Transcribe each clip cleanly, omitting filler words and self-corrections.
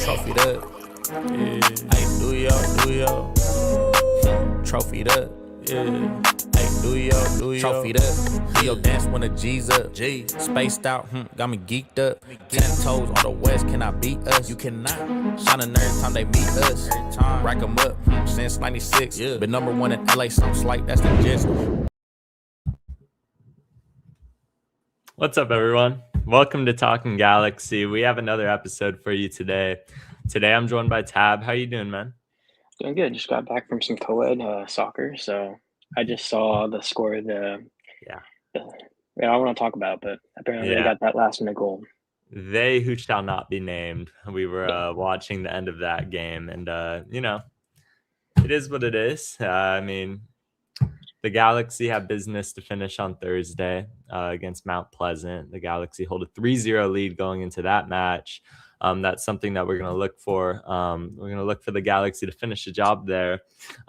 Trophied up. Yeah. Hey, do yo. Trophied up. Yeah. Hey, do yo. Trophied up. Do your dance when the G's up. G. Spaced out. Got me geeked up. 10 toes on the west. Can I beat us? You cannot. Shining every time they meet us. Rack 'em up. Since 96. Yeah. Been number one in LA. Something slight. That's the gist. What's up, everyone? Welcome to Talkin Galaxy. We have another episode for you today. Today, I'm joined by Tab. How you doing, man? Doing good. Just got back from some co-ed soccer, so I just saw the score of the I don't want to talk about, but apparently they got that last minute goal. They who shall not be named. We were watching the end of that game, and it is what it is. I mean, the Galaxy have business to finish on Thursday against Mount Pleasant. The Galaxy hold a 3-0 lead going into that match. That's something that we're going to look for. We're going to look for the Galaxy to finish the job there.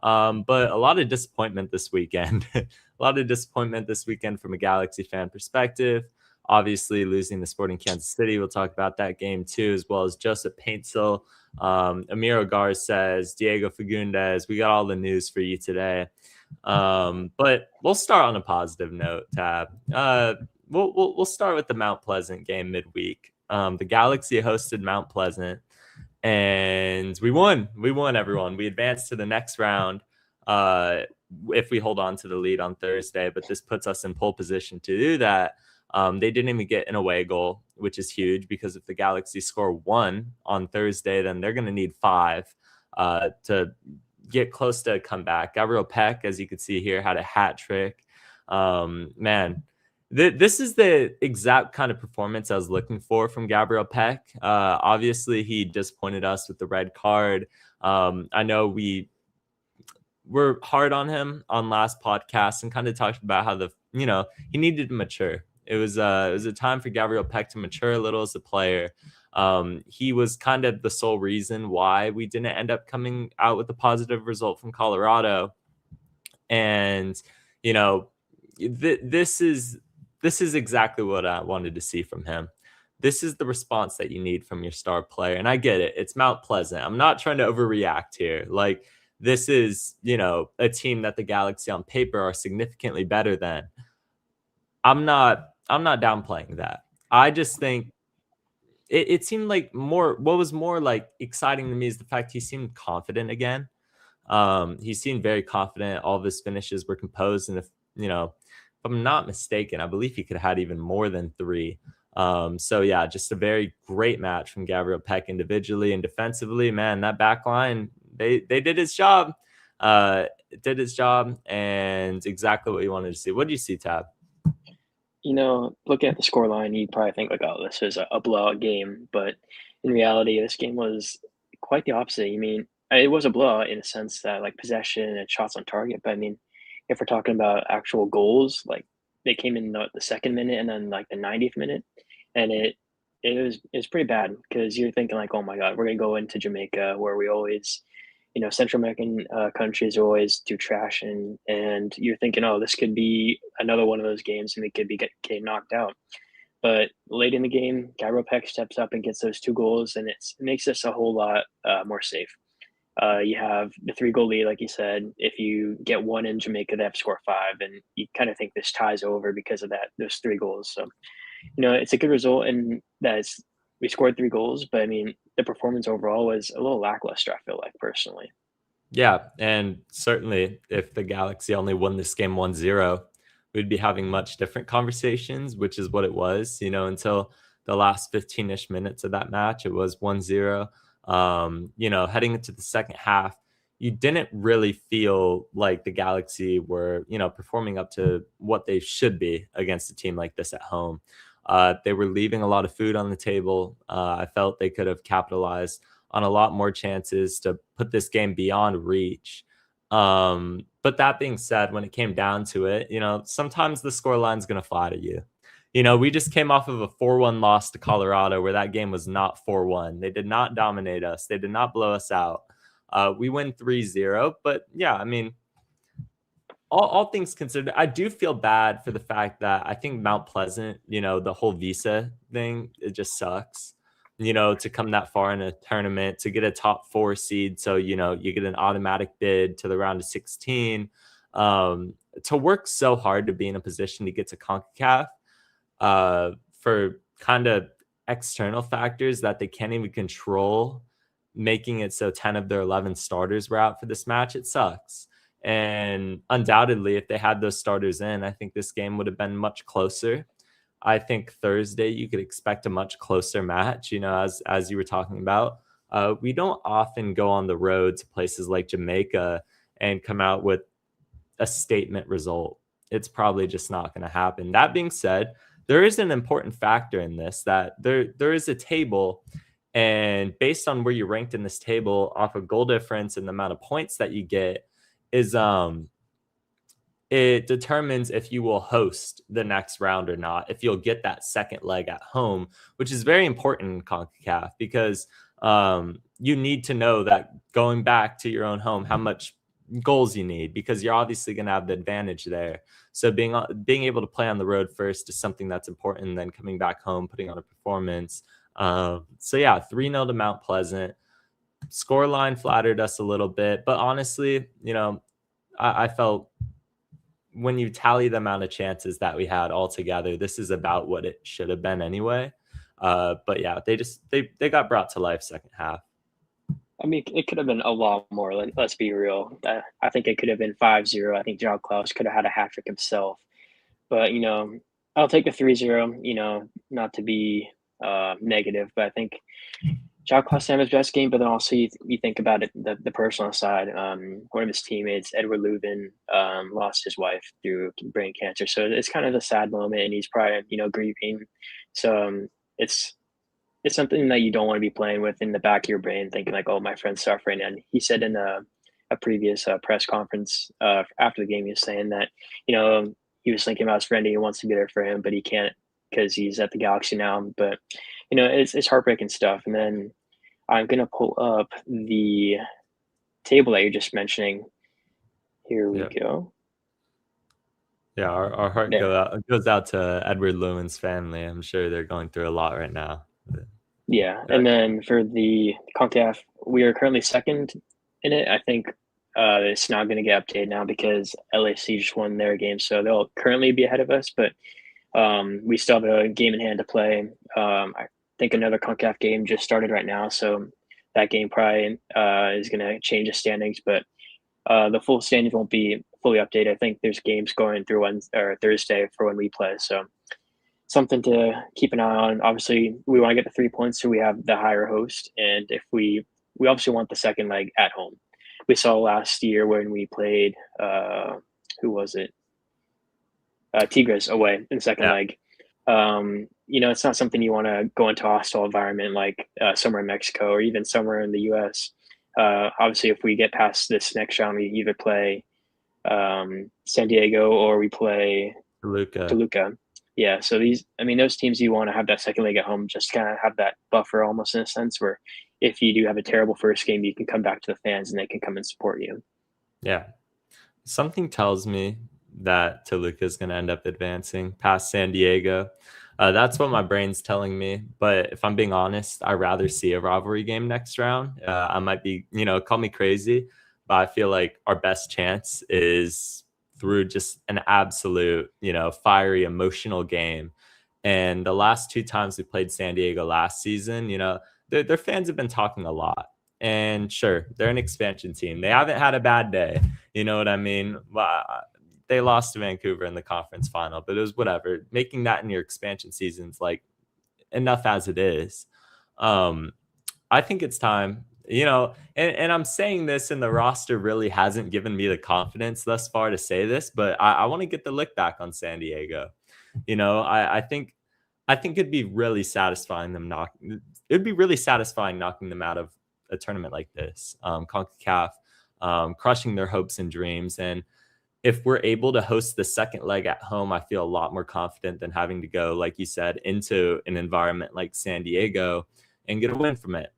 But a lot of disappointment this weekend. A lot of disappointment this weekend from a Galaxy fan perspective. Obviously, losing the Sporting Kansas City. We'll talk about that game too, as well as Joseph Paintsil, Amiro Garces, Diego Fagundes. We got all the news for you today. But we'll start on a positive note, Tab. We'll start with the Mount Pleasant game midweek. The Galaxy hosted Mount Pleasant, and we won. We won, everyone. We advanced to the next round if we hold on to the lead on Thursday, but this puts us in pole position to do that. They didn't even get an away goal, which is huge, because if the Galaxy score 1 on Thursday, then they're going to need 5 to get close to a comeback. Gabriel Peck, as you can see here, had a hat trick. This is the exact kind of performance I was looking for from Gabriel Peck. Obviously, he disappointed us with the red card. I know we were hard on him on last podcast and kind of talked about how he needed to mature. It was a time for Gabriel Peck to mature a little as a player. He was kind of the sole reason why we didn't end up coming out with a positive result from Colorado. And, this is exactly what I wanted to see from him. This is the response that you need from your star player. And I get it. It's Mount Pleasant. I'm not trying to overreact here. Like, this is, a team that the Galaxy on paper are significantly better than. I'm not downplaying that. I just think it seemed like what was more like exciting to me is the fact he seemed confident again. He seemed very confident. All of his finishes were composed. And if I'm not mistaken, I believe he could have had even more than 3. Just a very great match from Gabriel Peck individually and defensively. Man, that back line, they did his job. Did his job, and exactly what you wanted to see. What do you see, Tab? Looking at the scoreline, you'd probably think this is a blowout game, but in reality, this game was quite the opposite. It was a blowout in a sense that possession and shots on target, but if we're talking about actual goals, they came in the second minute and then the 90th minute, and it was pretty bad, because you're thinking oh my God, we're gonna go into Jamaica, where we always, Central American countries always do trash, and you're thinking, oh, this could be another one of those games and we could be getting knocked out. But late in the game, Gabriel Peck steps up and gets those 2 goals, and it makes us a whole lot more safe. You have the 3-goal lead, like you said. If you get 1 in Jamaica, they have to score 5, and you kind of think this ties over because of those 3 goals. So, it's a good result, and we scored 3 goals, but the performance overall was a little lackluster, I feel like, personally. Yeah, and certainly if the Galaxy only won this game 1-0, we'd be having much different conversations, which is what it was, until the last 15-ish minutes of that match. It was 1-0. Heading into the second half, you didn't really feel like the Galaxy were, performing up to what they should be against a team like this at home. They were leaving a lot of food on the table. I felt they could have capitalized on a lot more chances to put this game beyond reach. But that being said, when it came down to it, sometimes the scoreline's going to fly to you. We just came off of a 4-1 loss to Colorado, where that game was not 4-1. They did not dominate us. They did not blow us out. We win 3-0. But yeah, all things considered, I do feel bad for the fact that I think Mount Pleasant, the whole visa thing, it just sucks. to come that far in a tournament, to get a top 4 seed. So, you get an automatic bid to the round of 16. To work so hard to be in a position to get to CONCACAF for kind of external factors that they can't even control, making it so 10 of their 11 starters were out for this match. It sucks. And undoubtedly, if they had those starters in, I think this game would have been much closer. I think Thursday you could expect a much closer match, as you were talking about. We don't often go on the road to places like Jamaica and come out with a statement result. It's probably just not going to happen. That being said, there is an important factor in this, that there is a table, and based on where you're ranked in this table off of goal difference and the amount of points that you get is it determines if you will host the next round or not, if you'll get that second leg at home, which is very important in CONCACAF, because you need to know that going back to your own home, how much goals you need, because you're obviously going to have the advantage there. So being able to play on the road first is something that's important, and then coming back home, putting on a performance. So yeah, 3-0 to Mount Pleasant. Scoreline flattered us a little bit, but honestly, I felt when you tally the amount of chances that we had all together, this is about what it should have been anyway. But yeah, they got brought to life second half. I mean, it could have been a lot more. Let's be real. I think it could have been 5-0. I think John Klaus could have had a hat trick himself. But, I'll take a 3-0, not to be negative, but I think John Klaus had his best game. But then also you think about it, the personal side. One of his teammates, Edward Leuven, lost his wife through brain cancer. So it's kind of a sad moment, and he's probably, grieving. So it's something that you don't want to be playing with in the back of your brain, thinking like, oh, my friend's suffering. And he said in a previous press conference after the game, he was saying that, he was thinking about his friend and he wants to be there for him, but he can't because he's at the Galaxy now. But, it's heartbreaking stuff. And then I'm going to pull up the table that you're just mentioning. Here we go. Yeah, our heart goes out to Edward Lewin's family. I'm sure they're going through a lot right now. Yeah, and then for the CONCACAF, we are currently second in it. I think it's not going to get updated now because LAC just won their game, so they'll currently be ahead of us. But we still have a game in hand to play. I think another CONCACAF game just started right now, so that game probably is going to change the standings. But the full standings won't be fully updated. I think there's games going through Wednesday or Thursday for when we play. So something to keep an eye on. Obviously, we want to get the 3 points so we have the higher host. And if we obviously want the second leg at home. We saw last year when we played, who was it? Tigres away in the second leg. It's not something you want to go into a hostile environment like somewhere in Mexico or even somewhere in the U.S. Obviously, if we get past this next round, we either play San Diego or we play Toluca. Yeah, so those teams you want to have that second leg at home, just kind of have that buffer almost in a sense where if you do have a terrible first game, you can come back to the fans and they can come and support you. Yeah. Something tells me that Toluca is going to end up advancing past San Diego. That's what my brain's telling me. But if I'm being honest, I'd rather see a rivalry game next round. I might be, call me crazy, but I feel like our best chance is through just an absolute, fiery, emotional game. And the last 2 times we played San Diego last season, their fans have been talking a lot. And sure, they're an expansion team. They haven't had a bad day. You know what I mean? They lost to Vancouver in the conference final, but it was whatever. Making that in your expansion season's like enough as it is. I think it's time. And I'm saying this, and the roster really hasn't given me the confidence thus far to say this, but I want to get the lick back on San Diego. I think it'd be really satisfying knocking them out of a tournament like this, CONCACAF, crushing their hopes and dreams. And if we're able to host the second leg at home, I feel a lot more confident than having to go, like you said, into an environment like San Diego and get a win from it.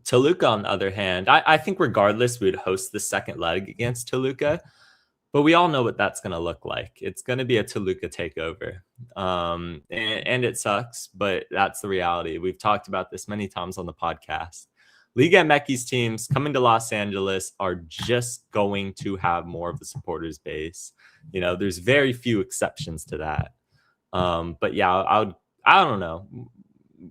Toluca, on the other hand, I think regardless, we'd host the second leg against Toluca. But we all know what that's going to look like. It's going to be a Toluca takeover. And it sucks, but that's the reality. We've talked about this many times on the podcast. Liga MX teams coming to Los Angeles are just going to have more of a supporters base. There's very few exceptions to that. But yeah, I don't know.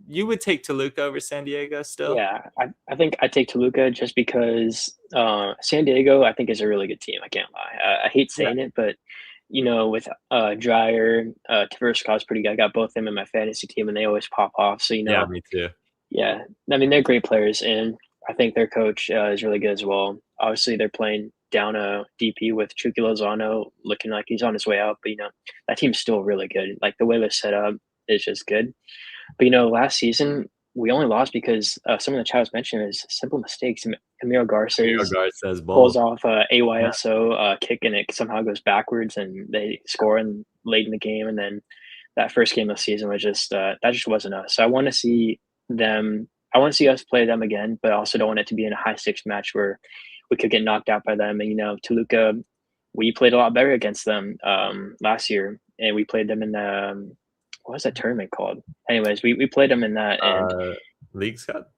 You would take Toluca over San Diego still? Yeah, I think I take Toluca just because San Diego I think is a really good team. I can't lie. I hate saying it, but with Dreyer, Tverskov's pretty good. I got both of them in my fantasy team, and they always pop off. So Yeah, me too. yeah, I mean they're great players, and I think their coach is really good as well. Obviously, they're playing down a DP with Chucky Lozano, looking like he's on his way out. But that team's still really good. Like the way they're set up is just good. But last season we only lost because some of the chat was mentioning is simple mistakes. Emilio Garces pulls off a AYSO kick and it somehow goes backwards and they score late in the game. And then that first game of the season was just that just wasn't us. So I want to see them. I want to see us play them again, but I also don't want it to be in a high stakes match where we could get knocked out by them. And Toluca, we played a lot better against them last year, and we played them in the what was that tournament called? Anyways, we played them in that and Leagues Cup.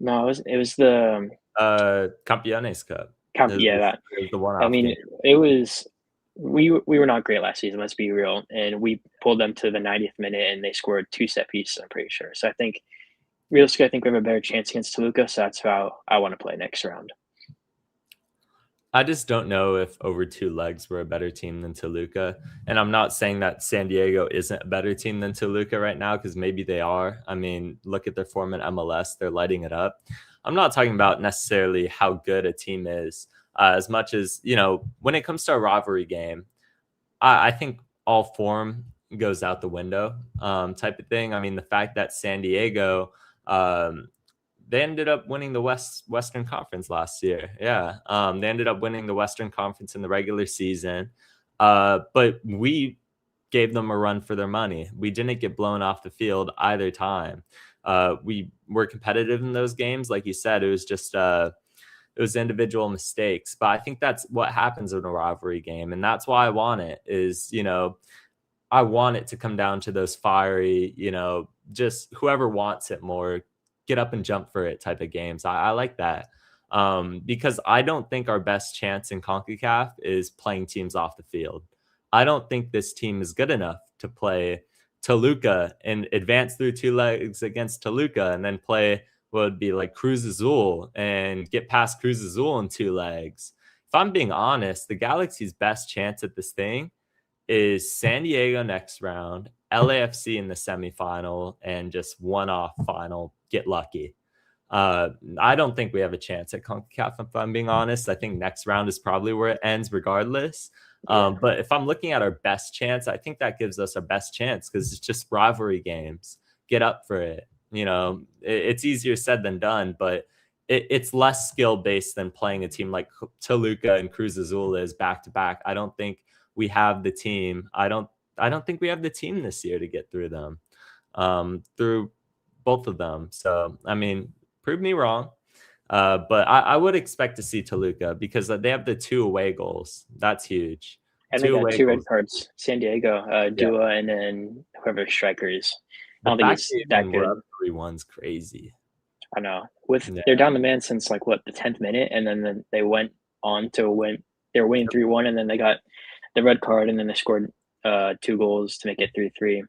No, it was the Campeones Cup. That. It was the one. I mean, it was we were not great last season. Let's be real, and we pulled them to the 90th minute, and they scored 2 set pieces. I'm pretty sure. So I think realistically, I think we have a better chance against Toluca. So that's how I want to play next round. I just don't know if over 2 legs we're a better team than Toluca. And I'm not saying that San Diego isn't a better team than Toluca right now, because maybe they are. I mean, look at their form in MLS. They're lighting it up. I'm not talking about necessarily how good a team is as much as, when it comes to a rivalry game, I think all form goes out the window type of thing. I mean, the fact that San Diego they ended up winning the Western Conference last year. Yeah. They ended up winning the Western Conference in the regular season. But we gave them a run for their money. We didn't get blown off the field either time. We were competitive in those games. Like you said, it was just it was individual mistakes. But I think that's what happens in a rivalry game. And that's why I want it is, I want it to come down to those fiery, just whoever wants it more, get up and jump for it type of games. I like that because I don't think our best chance in CONCACAF is playing teams off the field. I don't think this team is good enough to play Toluca and advance through 2 legs against Toluca and then play what would be like Cruz Azul and get past Cruz Azul in 2 legs. If I'm being honest, the Galaxy's best chance at this thing is San Diego next round, LAFC in the semifinal, and just one-off final, get lucky. I don't think we have a chance at CONCACAF, if I'm being honest. I think next round is probably where it ends regardless. But if I'm looking at our best chance, I think that gives us our best chance because it's just rivalry games. Get up for it. It's easier said than done, but it's less skill-based than playing a team like Toluca and Cruz Azul is back-to-back. I don't think we have the team. I don't think we have the team this year to get through them, through both of them. So, I mean, prove me wrong. But I would expect to see Toluca because they have the 2 away goals. That's huge. And they got 2 red cards. San Diego, Dua, and then whoever striker is. I don't think it's that good. 3-1's crazy. I know. They're down the man since the 10th minute, and then they went on to win. They were winning 3-1, and then they got the red card, and then they scored 2 goals to make it 3-3.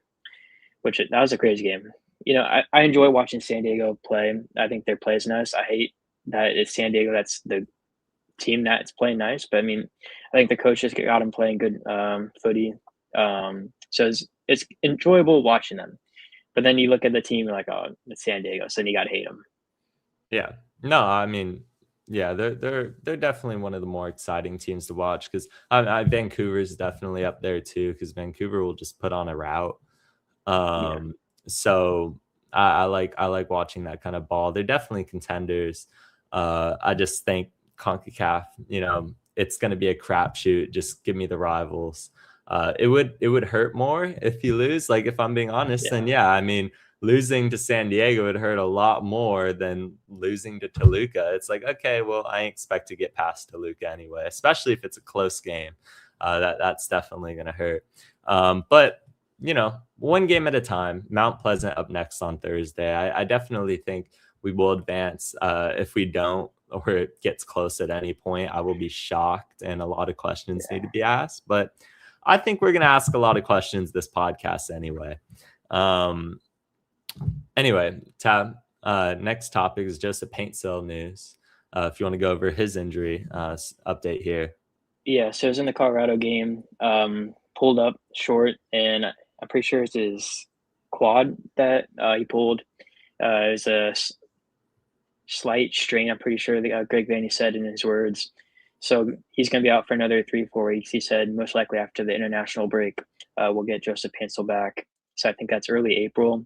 That was a crazy game. I enjoy watching San Diego play. I think their play is nice. I hate that it's San Diego that's the team that's playing nice, but I mean, I think the coaches got them playing good footy. So it's enjoyable watching them. But then you look at the team, you're like, oh, it's San Diego, so then you got to hate them. Yeah. No, I mean, yeah, they're definitely one of the more exciting teams to watch because Vancouver's definitely up there too because Vancouver will just put on a rout. So I like watching that kind of ball. They're definitely contenders. I just think CONCACAF, it's going to be a crapshoot. Just give me the rivals. It would hurt more if you lose. Like if I'm being honest, then yeah, I mean, losing to San Diego would hurt a lot more than losing to Toluca. It's like, okay, well, I expect to get past Toluca anyway, especially if it's a close game. That's definitely going to hurt. But, one game at a time. Mount Pleasant up next on Thursday. I definitely think we will advance. If we don't, or it gets close at any point, I will be shocked, and a lot of questions need to be asked. But I think we're going to ask a lot of questions this podcast anyway. Anyway, Tab, next topic is Joseph Paintsil news. If you want to go over his injury update here. Yeah, so it was in the Colorado game, pulled up short, and I'm pretty sure it's his quad that he pulled. It was a slight strain, I'm pretty sure Greg Vanney said in his words. So he's going to be out for another 3-4 weeks. He said most likely after the international break, we'll get Joseph Paintsil back. So I think that's early April.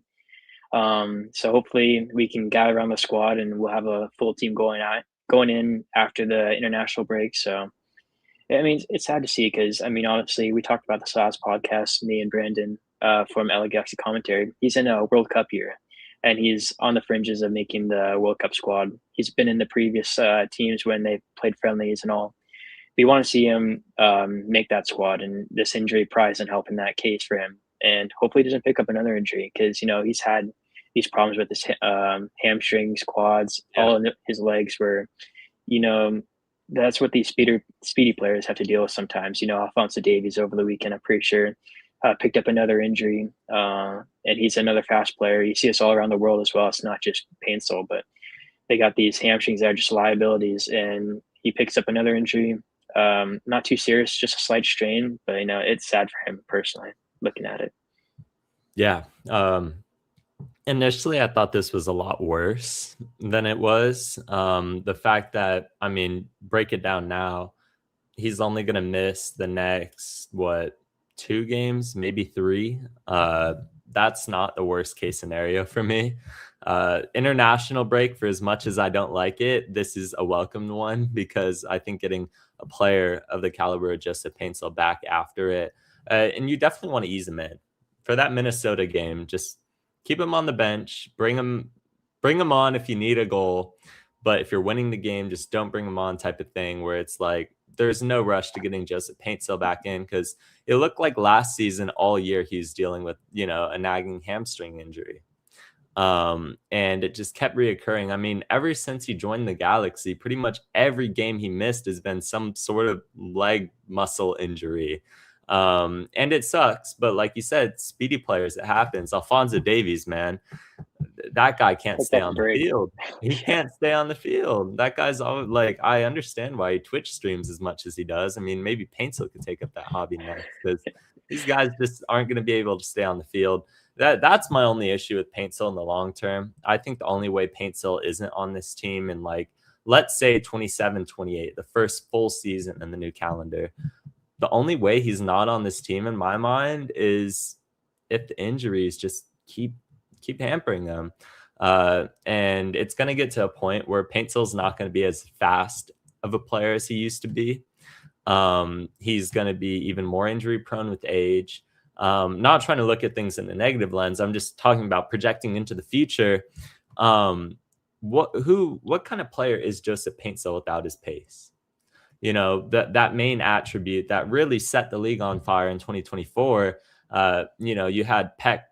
So hopefully we can gather around the squad and we'll have a full team going in after the international break. So, I mean, it's sad to see because, I mean, honestly, we talked about this last podcast, me and Brandon from LA Galaxy Commentary. He's in a World Cup year, and he's on the fringes of making the World Cup squad. He's been in the previous teams when they played friendlies and all. We want to see him make that squad, and this injury probably isn't helping that case for him. And hopefully he doesn't pick up another injury because, he's had these problems with his hamstrings, quads, all in his legs where, that's what these speedy players have to deal with sometimes. Alphonso Davies over the weekend, I'm pretty sure, picked up another injury, and he's another fast player. You see this all around the world as well. It's not just Paintsil, but they got these hamstrings that are just liabilities, and he picks up another injury. Not too serious, just a slight strain, but it's sad for him personally looking at it. Yeah. Initially, I thought this was a lot worse than it was. The fact that, break it down now, he's only going to miss the next, 2 games, maybe 3. That's not the worst case scenario for me. International break, for as much as I don't like it, this is a welcomed one because I think getting a player of the caliber of Joseph Paintsil back after it, and you definitely want to ease him in. For that Minnesota game, just keep him on the bench, bring him on if you need a goal. But if you're winning the game, just don't bring him on type of thing where it's like there's no rush to getting Joseph Paintsil back in because it looked like last season all year he's dealing with, a nagging hamstring injury. And it just kept reoccurring. Ever since he joined the Galaxy, pretty much every game he missed has been some sort of leg muscle injury. And it sucks, but like you said, speedy players, it happens. Alphonso Davies, man, that guy can't stay on the field. He can't stay on the field. That guy's always like, I understand why he Twitch streams as much as he does. Maybe Paintsil could take up that hobby next because these guys just aren't going to be able to stay on the field. That's my only issue with Paintsil in the long term. I think the only way Paintsil isn't on this team in let's say 27-28, the first full season in the new calendar, the only way he's not on this team in my mind is if the injuries just keep hampering them. And it's going to get to a point where Paintsil's not going to be as fast of a player as he used to be. He's going to be even more injury prone with age. Not trying to look at things in a negative lens. I'm just talking about projecting into the future. What kind of player is Joseph Paintsil without his pace? That main attribute that really set the league on fire in 2024. You had Peck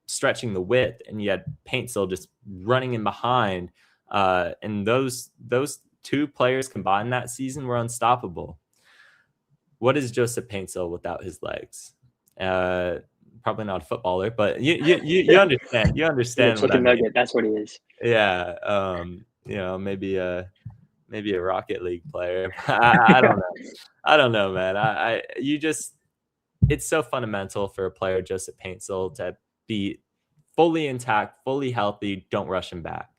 stretching the width, and you had Paintsil just running in behind. And those 2 players combined that season were unstoppable. What is Joseph Paintsil without his legs? Probably not a footballer, but you understand. You understand what I mean. Nugget, that's what he is. Yeah. Maybe a Rocket League player. I don't know. I don't know, man. It's so fundamental for a player, Joseph Paintsil, to be fully intact, fully healthy. Don't rush him back.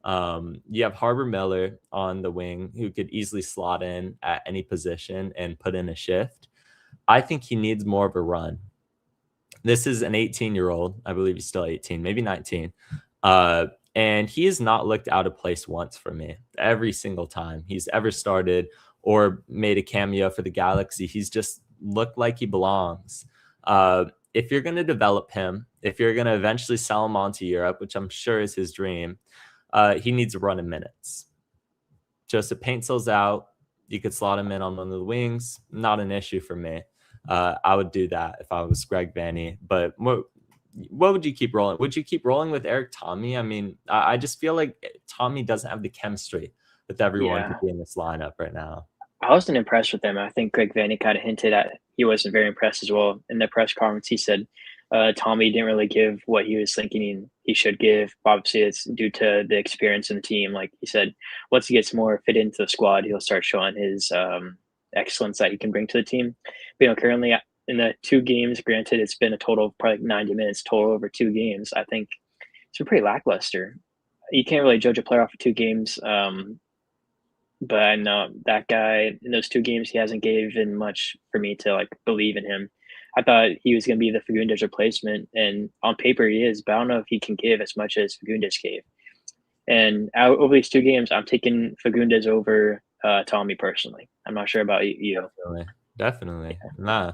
You have Harbor Miller on the wing who could easily slot in at any position and put in a shift. I think he needs more of a run. This is an 18-year-old. I believe he's still 18, maybe 19. And he has not looked out of place once for me. Every single time he's ever started or made a cameo for the Galaxy, he's just looked like he belongs. if you're going to develop him, if you're going to eventually sell him on to Europe, which I'm sure is his dream, he needs to run in minutes. Joseph Paintsil's out. You could slot him in on one of the wings. Not an issue for me. I would do that if I was Greg Vanney. But what would you keep rolling? Would you keep rolling with Eric Tommy? I mean, I just feel like Tommy doesn't have the chemistry with everyone to be in this lineup right now. I wasn't impressed with him. I think Greg Vanney kind of hinted at he wasn't very impressed as well. In the press conference, he said Tommy didn't really give what he was thinking he should give. Obviously, it's due to the experience in the team. Like he said, once he gets more fit into the squad, he'll start showing his excellence that he can bring to the team. But, currently in the 2 games, granted, it's been a total of probably 90 minutes total over 2 games. I think it's been pretty lackluster. You can't really judge a player off of 2 games. But I know that guy in those 2 games, he hasn't given much for me to believe in him. I thought he was going to be the Fagundes replacement, and on paper he is, but I don't know if he can give as much as Fagundes gave. And over these 2 games, I'm taking Fagundes over Tommy personally. I'm not sure about you. Definitely. Nah,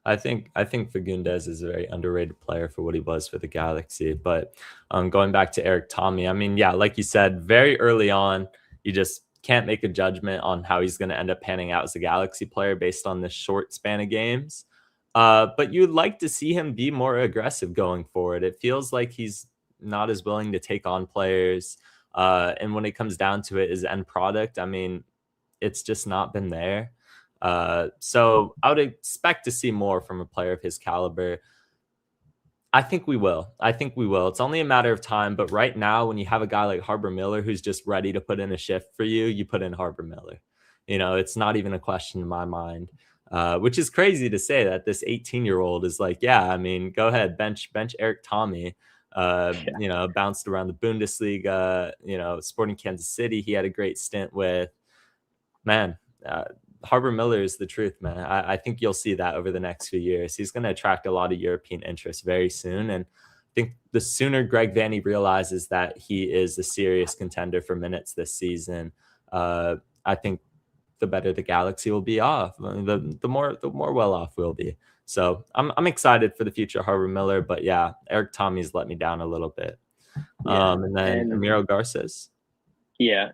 I think Fagundes is a very underrated player for what he was for the Galaxy. But going back to Eric Tommy, I mean, yeah, like you said, very early on, you just can't make a judgment on how he's going to end up panning out as a Galaxy player based on this short span of games. But you'd like to see him be more aggressive going forward. It feels like he's not as willing to take on players. And when it comes down to it, his end product, I mean, it's just not been there. So I would expect to see more from a player of his caliber. I think we will. It's only a matter of time. But right now, when you have a guy like Harbor Miller who's just ready to put in a shift for you, you put in Harbor Miller. It's not even a question in my mind, which is crazy to say that this 18-year-old is like, yeah, I mean, go ahead, bench Eric Tommy. Bounced around the Bundesliga, Sporting Kansas City. He had a great stint with, man. Harbor Miller is the truth, man. I think you'll see that over the next few years. He's going to attract a lot of European interest very soon. And I think the sooner Greg Vanney realizes that he is a serious contender for minutes this season, I think the better the Galaxy will be off. I mean, the more well off we'll be. So I'm excited for the future of Harbor Miller. But yeah, Eric Tommy's let me down a little bit. And then Emiro Garces. Yeah,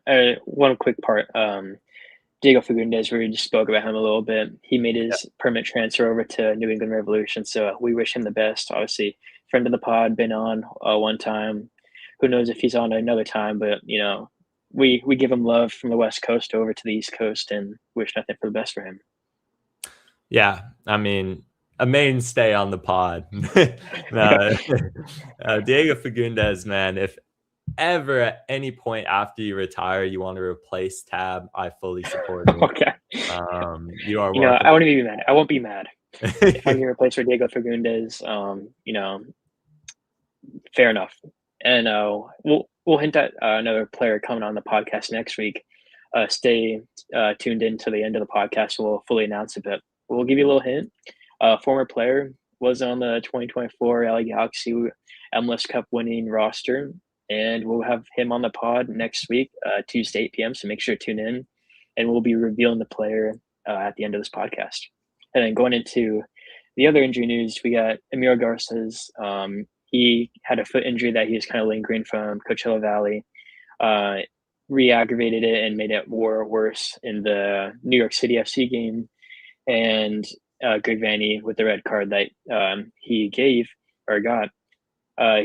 one quick part. Diego Fagundes, we just spoke about him a little bit. He made his permanent transfer over to New England Revolution, so we wish him the best. Obviously, friend of the pod, been on one time. Who knows if he's on another time, but, we give him love from the West Coast over to the East Coast and wish nothing for the best for him. Yeah, I mean, a mainstay on the pod. Diego Fagundes, man, if ever at any point after you retire you want to replace Tab, I fully support it. Okay. You are welcome. I won't be mad. I won't be mad. If I'm gonna replace for Diego Fagundes, fair enough. And we'll hint at another player coming on the podcast next week. Stay tuned in to the end of the podcast. We'll fully announce it, but we'll give you a little hint. Former player, was on the 2024 LA Galaxy MLS Cup winning roster. And we'll have him on the pod next week, Tuesday, 8 p.m. So make sure to tune in. And we'll be revealing the player at the end of this podcast. And then going into the other injury news, we got Emiro Garces. He had a foot injury that he was kind of lingering from Coachella Valley. Re-aggravated it and made it worse in the New York City FC game. And Greg Vanney, with the red card that he gave or got,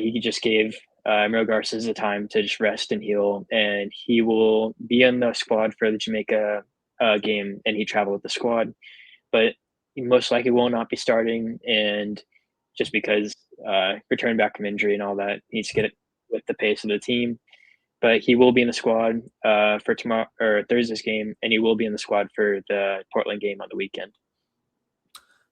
he just gave Emiro Garces the time to just rest and heal, and he will be in the squad for the Jamaica game, and he traveled with the squad, but he most likely will not be starting, and just because return back from injury and all that, needs to get it with the pace of the team. But he will be in the squad for tomorrow or Thursday's game, and he will be in the squad for the Portland game on the weekend.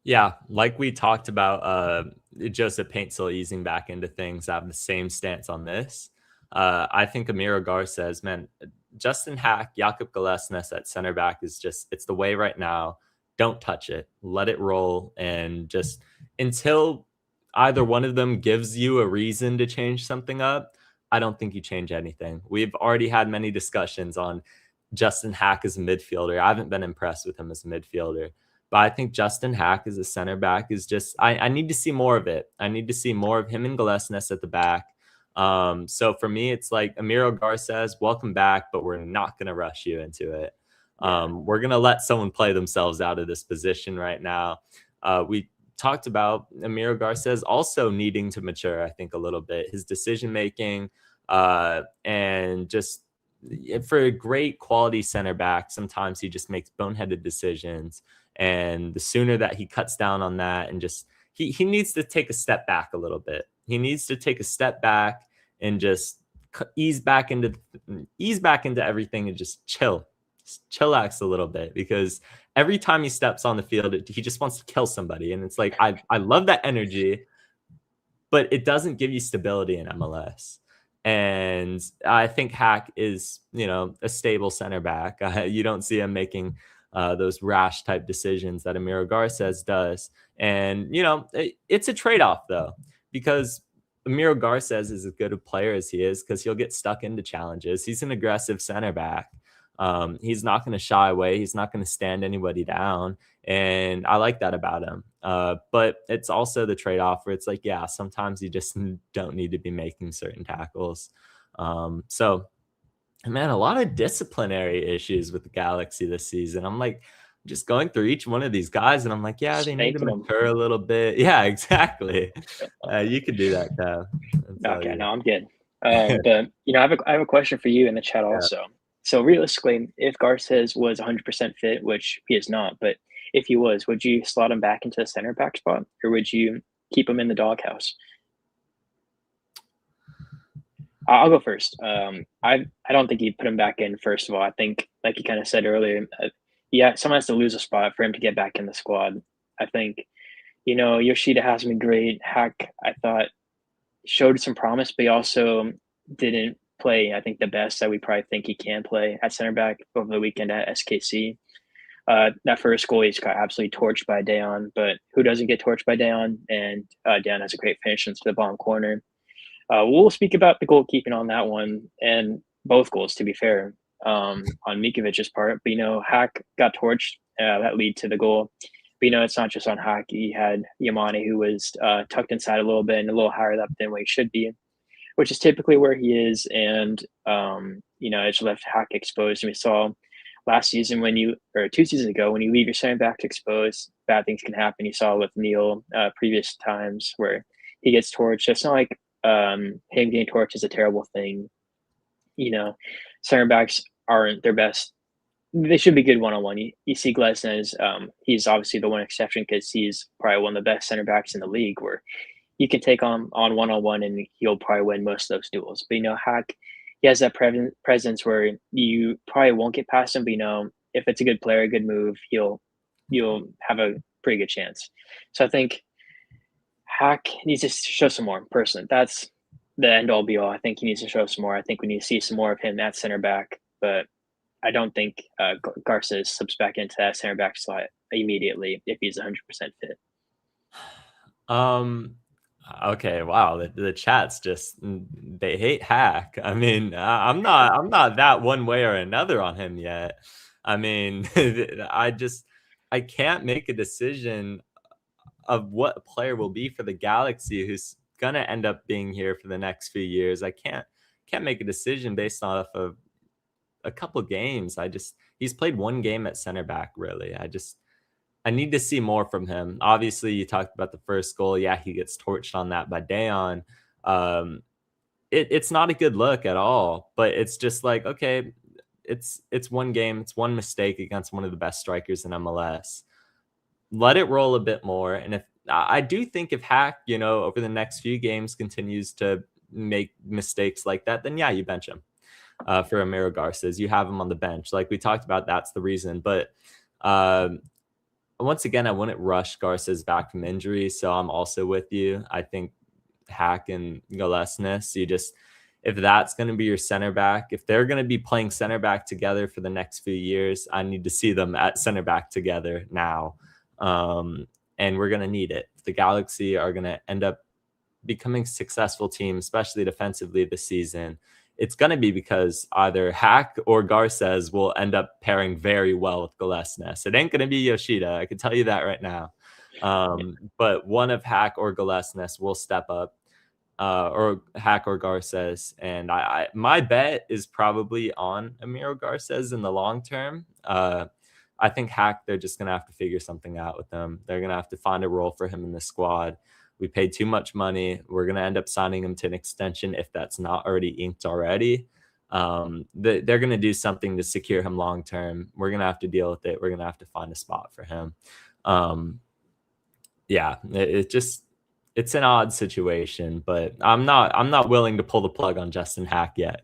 Yeah, like we talked about, Joseph Paintsil easing back into things. I have the same stance on this. I think Emiro Garces, man, Justin Hack, Jakub Galesnes at center back is just, it's the way right now. Don't touch it. Let it roll. And just until either one of them gives you a reason to change something up, I don't think you change anything. We've already had many discussions on Justin Hack as a midfielder. I haven't been impressed with him as a midfielder. But I think Justin Hack as a center back is just, I need to see more of it. I need to see more of him and Galesnes at the back. So for me, it's like Amiro Garces, welcome back, but we're not going to rush you into it. We're going to let someone play themselves out of this position right now. We talked about Amiro Garces also needing to mature, I think, a little bit. His decision-making and just for a great quality center back, sometimes he just makes boneheaded decisions. And the sooner that he cuts down on that and just, he needs to take a step back a little bit. He needs to take a step back and just ease back into everything and just chillax a little bit, because every time he steps on the field, he just wants to kill somebody. And it's like, I love that energy, but it doesn't give you stability in MLS. And I think Hack is, a stable center back. You don't see him making those rash type decisions that Amiro Garces does. And, it's a trade-off though, because Amiro Garces is as good a player as he is because he'll get stuck into challenges. He's an aggressive center back. He's not going to shy away. He's not going to stand anybody down. And I like that about him. But it's also the trade-off where it's like, yeah, sometimes you just don't need to be making certain tackles. So, man, a lot of disciplinary issues with the Galaxy this season. I'm like, just going through each one of these guys, and I'm like, yeah, they need to mature a little bit. Yeah, exactly. You could do that, Kev. Okay, no, I'm good. But I have a question for you in the chat also. So realistically, if Garces was 100% fit, which he is not, but if he was, would you slot him back into the center back spot, or would you keep him in the doghouse? I'll go first. I don't think you'd put him back in. First of all, I think, like you kind of said earlier, someone has to lose a spot for him to get back in the squad. I think, Yoshida has been great. Hack, I thought, showed some promise, but he also didn't play, I think, the best that we probably think he can play at center back over the weekend at SKC. That first goal, he just got absolutely torched by Deon, but who doesn't get torched by Deon? And Deon has a great finish into the bottom corner. We'll speak about the goalkeeping on that one, and both goals, to be fair, on Mikovic's part. But, Hack got torched. That lead to the goal. But, it's not just on Hack. He had Yamane, who was tucked inside a little bit and a little higher up than where he should be, which is typically where he is. And, it's left Hack exposed. And we saw last season 2 seasons ago, when you leave your center back exposed, bad things can happen. You saw with Neil previous times where he gets torched. It's not like him getting torched is a terrible thing. Center backs aren't their best. They should be good one-on-one. You see Glesnes, he's obviously the one exception because he's probably one of the best center backs in the league, where you can take on one-on-one and he'll probably win most of those duels. But, Hack, he has that presence where you probably won't get past him, but, if it's a good player, a good move, you'll have a pretty good chance. So I think Hack needs to show some more. Personally, that's the end-all be-all. I think he needs to show some more. I think we need to see some more of him at center back, but I don't think Garces slips back into that center back slot immediately if he's 100% fit. Okay, wow. The chat's just, they hate Hack. I mean, I'm not that one way or another on him yet. I mean, I can't make a decision of what a player will be for the Galaxy who's gonna end up being here for the next few years. I can't make a decision based off of a couple games. He's played one game at center back, really. I need to see more from him. Obviously, you talked about the first goal. Yeah, he gets torched on that by Deon. It's not a good look at all, but it's just like, okay, it's one game. It's one mistake against one of the best strikers in MLS. Let it roll a bit more. And if I do think if Hack, over the next few games continues to make mistakes like that, then yeah, you bench him for Amiro Garces. You have him on the bench. Like we talked about, that's the reason. But once again, I wouldn't rush Garces back from injury. So I'm also with you. I think Hack and Galesnes, if that's going to be your center back, if they're going to be playing center back together for the next few years, I need to see them at center back together now. And we're going to need it. The Galaxy are going to end up becoming a successful team, especially defensively this season, it's going to be because either Hack or Garces will end up pairing very well with Galesnes. It ain't going to be Yoshida. I can tell you that right now. But one of Hack or Galesnes will step up, or Hack or Garces. And my bet is probably on Amiro Garces in the long term. I think Hack, they're just going to have to figure something out with him. They're going to have to find a role for him in the squad. We paid too much money. We're going to end up signing him to an extension if that's not already inked already. They're going to do something to secure him long term. We're going to have to deal with it. We're going to have to find a spot for him. It's an odd situation, but I'm not willing to pull the plug on Justin Hack yet.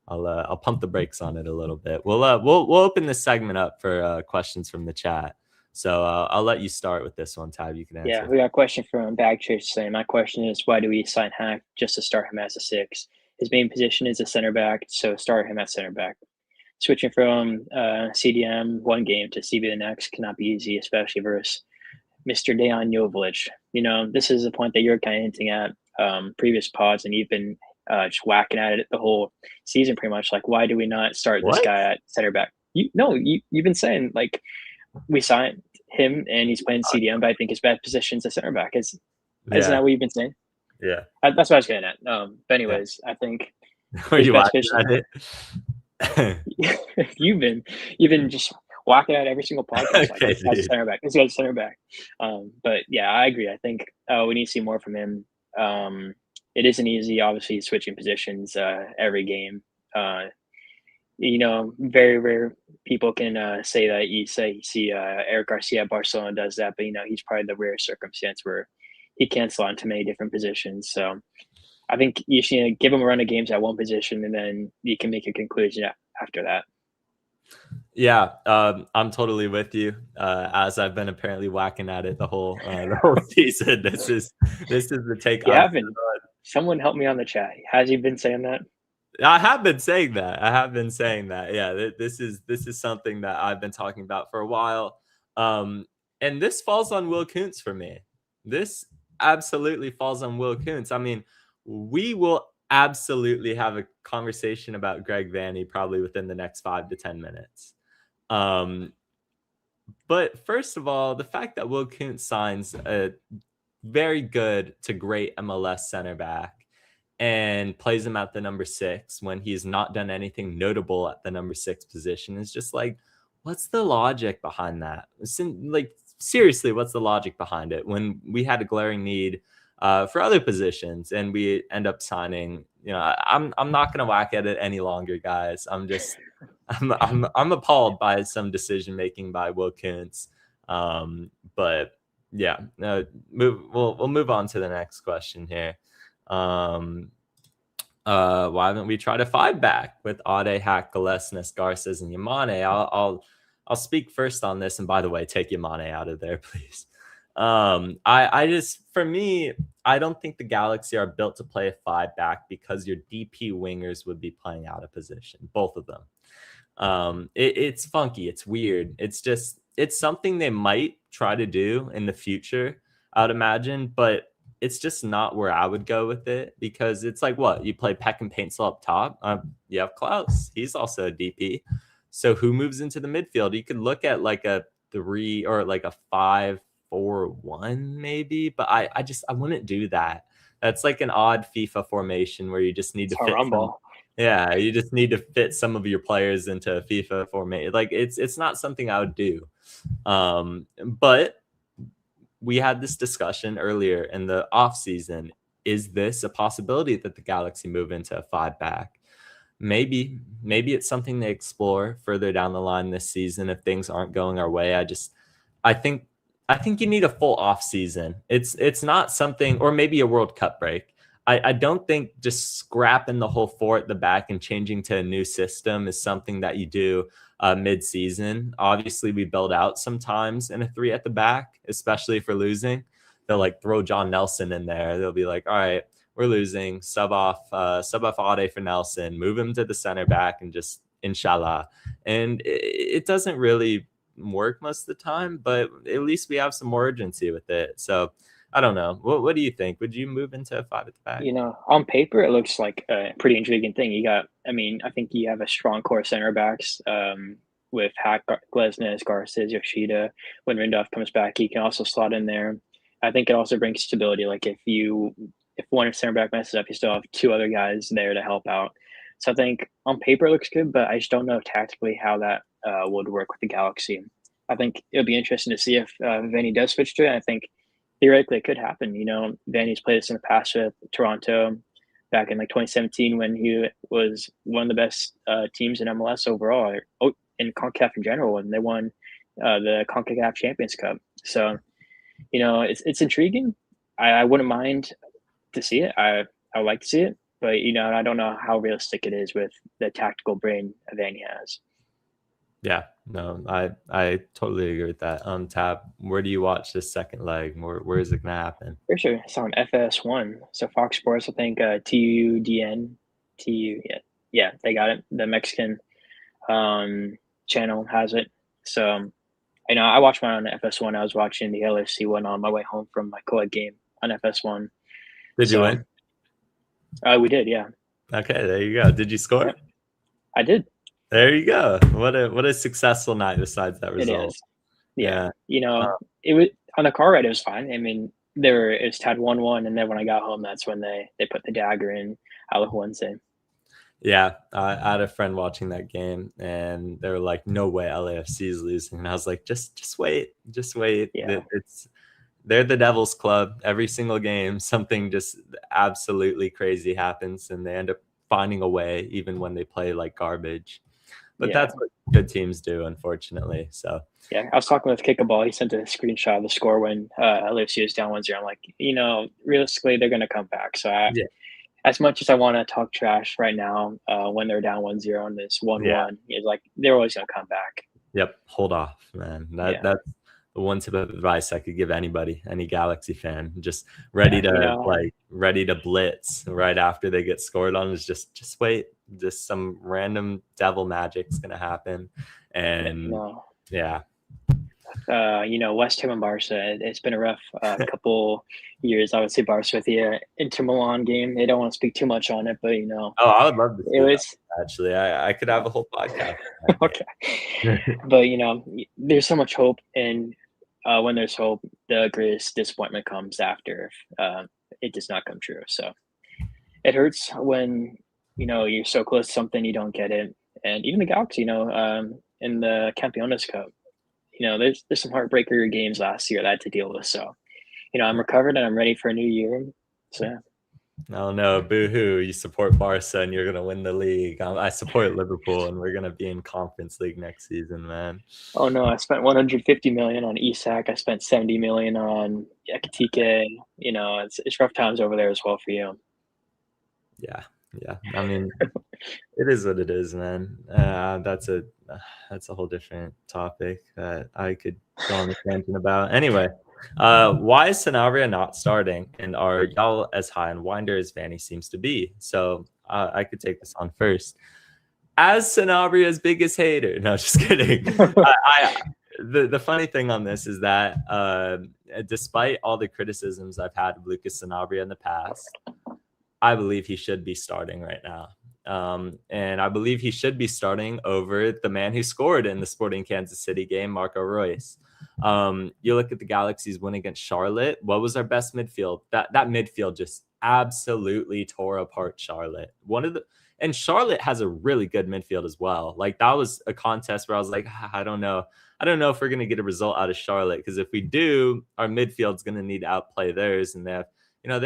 I'll pump the brakes on it a little bit. We'll open this segment up for questions from the chat. So I'll let you start with this one, Tab. You can answer. Yeah, we got a question from Bag Church saying, my question is, why do we sign Hack just to start him as a 6? His main position is a center back, so start him at center back. Switching from CDM one game to CB the next cannot be easy, especially versus Mr. Dejan Joveljic. You know, this is a point that you're kind of hinting at previous pods, and you've been just whacking at it the whole season pretty much. Like, why do we not start this guy at center back? You've been saying, like, we signed him and he's playing CDM, but I think his best position is a center back. Isn't that what you've been saying? Yeah. That's what I was getting at. But anyways, I think his best position. You've been just walking out every single podcast. Okay, like, that's a center back. This guy's center back. But yeah, I agree. I think we need to see more from him. It isn't easy, obviously, switching positions every game. You know, very rare people can say that. You see Eric Garcia at Barcelona does that, but you know, he's probably the rare circumstance where he can't slot into many different positions. So I think you should give him a run of games at one position, and then you can make a conclusion after that. Yeah, I'm totally with you. As I've been apparently whacking at it the whole season. This is the take. Yeah, someone help me on the chat. Has he been saying that? I have been saying that. Yeah, this is something that I've been talking about for a while. And this falls on Will Kuntz for me. This absolutely falls on Will Kuntz. I mean, we will absolutely have a conversation about Greg Vanney probably within the next 5 to 10 minutes. But first of all, the fact that Will Kuntz signs a very good to great MLS center back and plays him at the number 6 when he's not done anything notable at the number 6 position is just like, what's the logic behind that? Like, seriously, what's the logic behind it when we had a glaring need for other positions and we end up signing? You know, I'm not gonna whack at it any longer, guys. I'm appalled by some decision making by Will Kuntz. But yeah, we'll move on to the next question here. Why haven't we tried a 5-back with Ade, Hack, Galesnes, Garces, and Yamane? I'll speak first on this, and by the way, take Yamane out of there, please. For me, I don't think the Galaxy are built to play a 5-back because your DP wingers would be playing out of position, both of them. It's funky, it's weird. It's something they might try to do in the future, I would imagine, but it's just not where I would go with it, because it's like, what, you play Peck and Paintsel up top. You have Klaus. He's also a DP. So who moves into the midfield? You could look at like a 3 or like a 5-4-1 maybe, but I wouldn't do that. That's like an odd FIFA formation where you just need to fit you just need to fit some of your players into a FIFA formation. Like it's not something I would do. But we had this discussion earlier in the off season. Is this a possibility that the Galaxy move into a 5-back? Maybe it's something they explore further down the line this season if things aren't going our way. I think you need a full off season. It's not something, or maybe a World Cup break. I don't think just scrapping the whole 4 at the back and changing to a new system is something that you do mid-season. Obviously, we build out sometimes in a 3 at the back, especially if we're losing. They'll like throw John Nelson in there. They'll be like, all right, we're losing, sub off Ade for Nelson, move him to the center back, and just inshallah. And it doesn't really work most of the time, but at least we have some urgency with it. So I don't know. What do you think? Would you move into a 5 at the back? On paper, it looks like a pretty intriguing thing. I think you have a strong core center backs with Hack, Glesnes, Garces, Yoshida. When Rindolph comes back, he can also slot in there. I think it also brings stability. Like if one center back messes up, you still have two other guys there to help out. So I think on paper it looks good, but I just don't know tactically how that would work with the Galaxy. I think it'll be interesting to see if Vanny does switch to it. I think theoretically it could happen. Vanny's played this in the past with Toronto back in like 2017 when he was one of the best teams in MLS overall, or in CONCACAF in general, and they won the CONCACAF Champions Cup. So, it's intriguing. I wouldn't mind to see it. I would like to see it, but I don't know how realistic it is with the tactical brain Vanny has. Yeah, no, I totally agree with that. Tab, where do you watch this second leg? Where is it gonna happen? For sure, it's on FS1. So Fox Sports, I think TUDN, yeah, they got it. The Mexican channel has it. So I watched mine on FS1. I was watching the LFC one on my way home from my co-ed game on FS1. Did you win? We did, yeah. Okay, there you go. Did you score? Yeah, I did. There you go. What a successful night besides that result. It is. Yeah. It was on the car ride, it was fine. I mean, it's tied 1-1, and then when I got home, that's when they put the dagger in Alajuelense. Yeah, I had a friend watching that game, and they were like, "No way, LAFC is losing." And I was like, "Just wait, just wait." Yeah. They're the Devil's Club. Every single game, something just absolutely crazy happens, and they end up finding a way, even when they play like garbage. But that's what good teams do, unfortunately. So yeah, I was talking with Kickaball. He sent a screenshot of the score when LAFC was down 1-0. I'm like, realistically, they're going to come back. So as much as I want to talk trash right now, when they're down 1-0 and it's 1-1, it's like they're always going to come back. Yep, hold off, man. That's the one tip of advice I could give anybody, any Galaxy fan, just ready to blitz right after they get scored on. Is just wait. Just some random devil magic's gonna happen, and West Ham and Barca. It's been a rough couple years. I would say Barca with the Inter Milan game. They don't want to speak too much on it, but Oh, I would love to. See that, actually, I could have a whole podcast. Okay, but there's so much hope, and when there's hope, the greatest disappointment comes after it does not come true. So it hurts when you're so close to something, you don't get it. And even the Galaxy, in the Campeones Cup, there's some heartbreaker games last year that I had to deal with. So, I'm recovered and I'm ready for a new year. So yeah. Oh no, boo-hoo. You support Barca and you're going to win the league. I support Liverpool and we're going to be in Conference League next season, man. Oh no, I spent 150 million on Isak. I spent 70 million on Ekatike. It's rough times over there as well for you. Yeah. I mean, it is what it is, man. That's a whole different topic that I could go on a tangent about. Anyway, why is Sanabria not starting, and are y'all as high on Winder as Vanny seems to be? So I could take this on first. As Sanabria's biggest hater, no, just kidding. The funny thing on this is that despite all the criticisms I've had of Lucas Sanabria in the past, I believe he should be starting right now. And I believe he should be starting over the man who scored in the Sporting Kansas City game, Marco Reus. You look at the Galaxy's win against Charlotte. What was our best midfield? That midfield just absolutely tore apart Charlotte. And Charlotte has a really good midfield as well. Like, that was a contest where I was like, I don't know if we're going to get a result out of Charlotte, because if we do, our midfield's going to need to outplay theirs, and they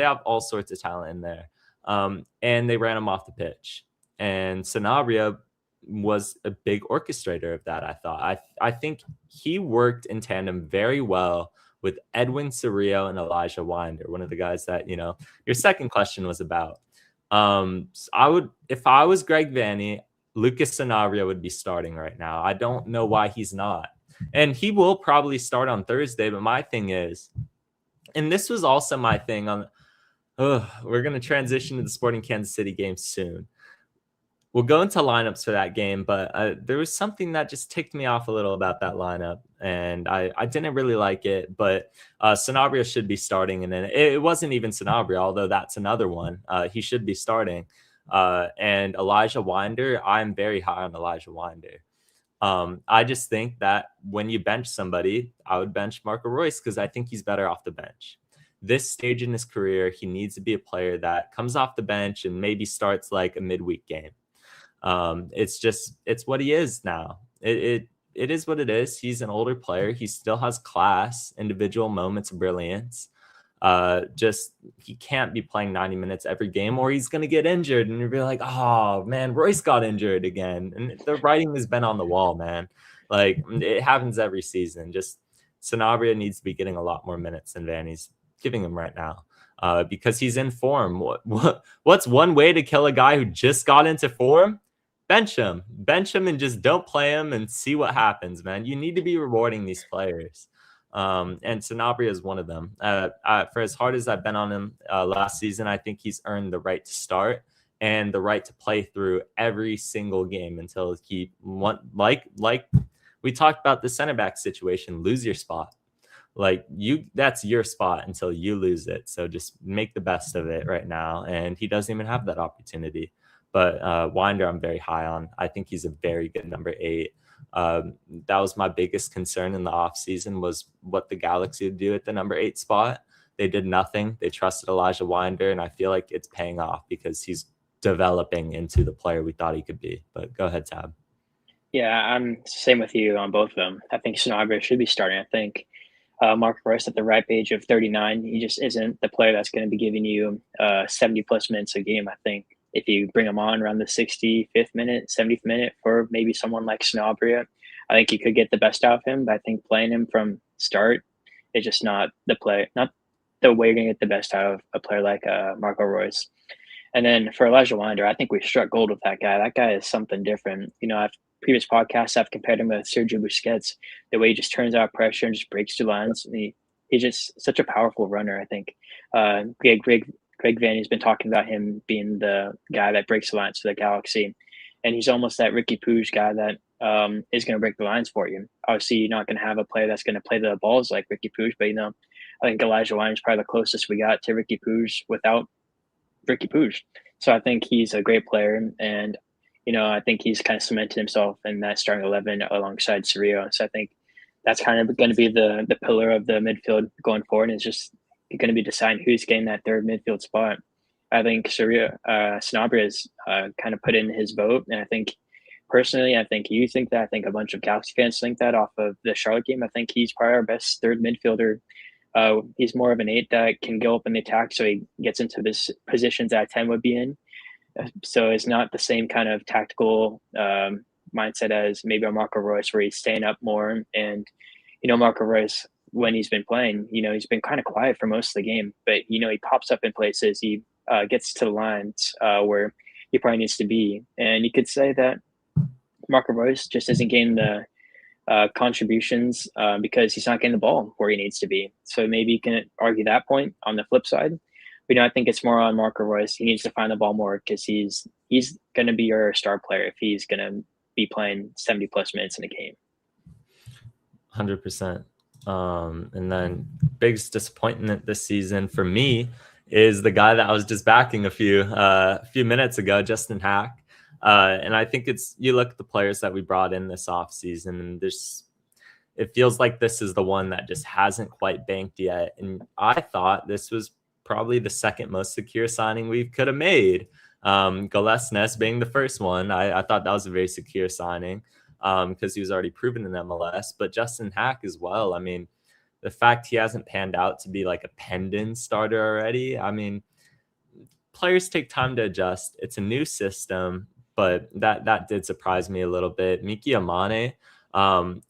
have all sorts of talent in there. And they ran him off the pitch. And Sanabria was a big orchestrator of that, I thought. I think he worked in tandem very well with Edwin Cerrillo and Elijah Winder, one of the guys that, your second question was about. If I was Greg Vanny, Lucas Sanabria would be starting right now. I don't know why he's not. And he will probably start on Thursday, but my thing is, and this was also my thing we're going to transition to the Sporting Kansas City game soon. we'll go into lineups for that game, but there was something that just ticked me off a little about that lineup, and I didn't really like it. But Sanabria should be starting, and then it wasn't even Sanabria, although that's another one. He should be starting. And Elijah Winder, I'm very high on Elijah Winder. I just think that when you bench somebody, I would bench Marco Royce because I think he's better off the bench. This stage in his career, he needs to be a player that comes off the bench and maybe starts like a midweek game. It's what he is now. It is what it is. He's an older player. He still has class, individual moments of brilliance. Just he can't be playing 90 minutes every game or he's going to get injured. And you'll be like, oh man, Royce got injured again. And the writing has been on the wall, man. Like it happens every season. Just Sanabria needs to be getting a lot more minutes than Vanny's giving him right now. Because he's in form. What's one way to kill a guy who just got into form? Bench him and just don't play him and see what happens, man. You need to be rewarding these players. And Sanabria is one of them. For as hard as I've been on him last season, I think he's earned the right to start and the right to play through every single game until he like we talked about the center back situation, lose your spot. That's your spot until you lose it. So just make the best of it right now. And he doesn't even have that opportunity. But Winder, I'm very high on. I think he's a very good number 8. That was my biggest concern in the offseason was what the Galaxy would do at the number 8 spot. They did nothing. They trusted Elijah Winder, and I feel like it's paying off because he's developing into the player we thought he could be. But go ahead, Tab. Yeah, I'm same with you on both of them. I think Sanabria should be starting. I think Marco Royce at the ripe age of 39, he just isn't the player that's going to be giving you 70-plus minutes a game, I think. If you bring him on around the 65th minute, 70th minute for maybe someone like Sanabria, I think you could get the best out of him. But I think playing him from start is just not the way you're going to get the best out of a player like Marco Royce. And then for Elijah Winder, I think we struck gold with that guy. That guy is something different. Previous podcasts, I've compared him with Sergio Busquets, the way he just turns out pressure and just breaks through lines. And he's just such a powerful runner, I think. Greg Vanny's been talking about him being the guy that breaks the lines for the Galaxy. And he's almost that Ricky Puig guy that is going to break the lines for you. Obviously, you're not going to have a player that's going to play the balls like Ricky Puig, but, I think Elijah Winder is probably the closest we got to Ricky Puig without Ricky Puig. So I think he's a great player. And, I think he's kind of cemented himself in that starting 11 alongside Cerrillo. So I think that's kind of going to be the pillar of the midfield going forward. It's just going to be deciding who's getting that third midfield spot. I think Sanabria has kind of put in his vote, and I think personally, I think you think that. I think a bunch of Galaxy fans think that off of the Charlotte game. I think he's probably our best third midfielder. He's more of an 8 that can go up in the attack, so he gets into this positions that 10 would be in. So it's not the same kind of tactical mindset as maybe a Marco Royce, where he's staying up more. And Marco Royce, when he's been playing, he's been kind of quiet for most of the game, but he pops up in places. He gets to the lines where he probably needs to be. And you could say that Marco Royce just isn't getting the contributions because he's not getting the ball where he needs to be. So maybe you can argue that point on the flip side. But I think it's more on Marco Royce. He needs to find the ball more because he's going to be your star player if he's going to be playing 70-plus minutes in a game. 100%. And then biggest disappointment this season for me is the guy that I was just backing a few minutes ago, Justin Hack. And I think you look at the players that we brought in this offseason, and it feels like this is the one that just hasn't quite banked yet. And I thought this was probably the second most secure signing we could have made. Galesnes being the first one. I thought that was a very secure signing because he was already proven in MLS, but Justin Hack as well. I mean, the fact he hasn't panned out to be like a Pendon starter already. I mean, players take time to adjust. It's a new system, but that did surprise me a little bit. Miki Amane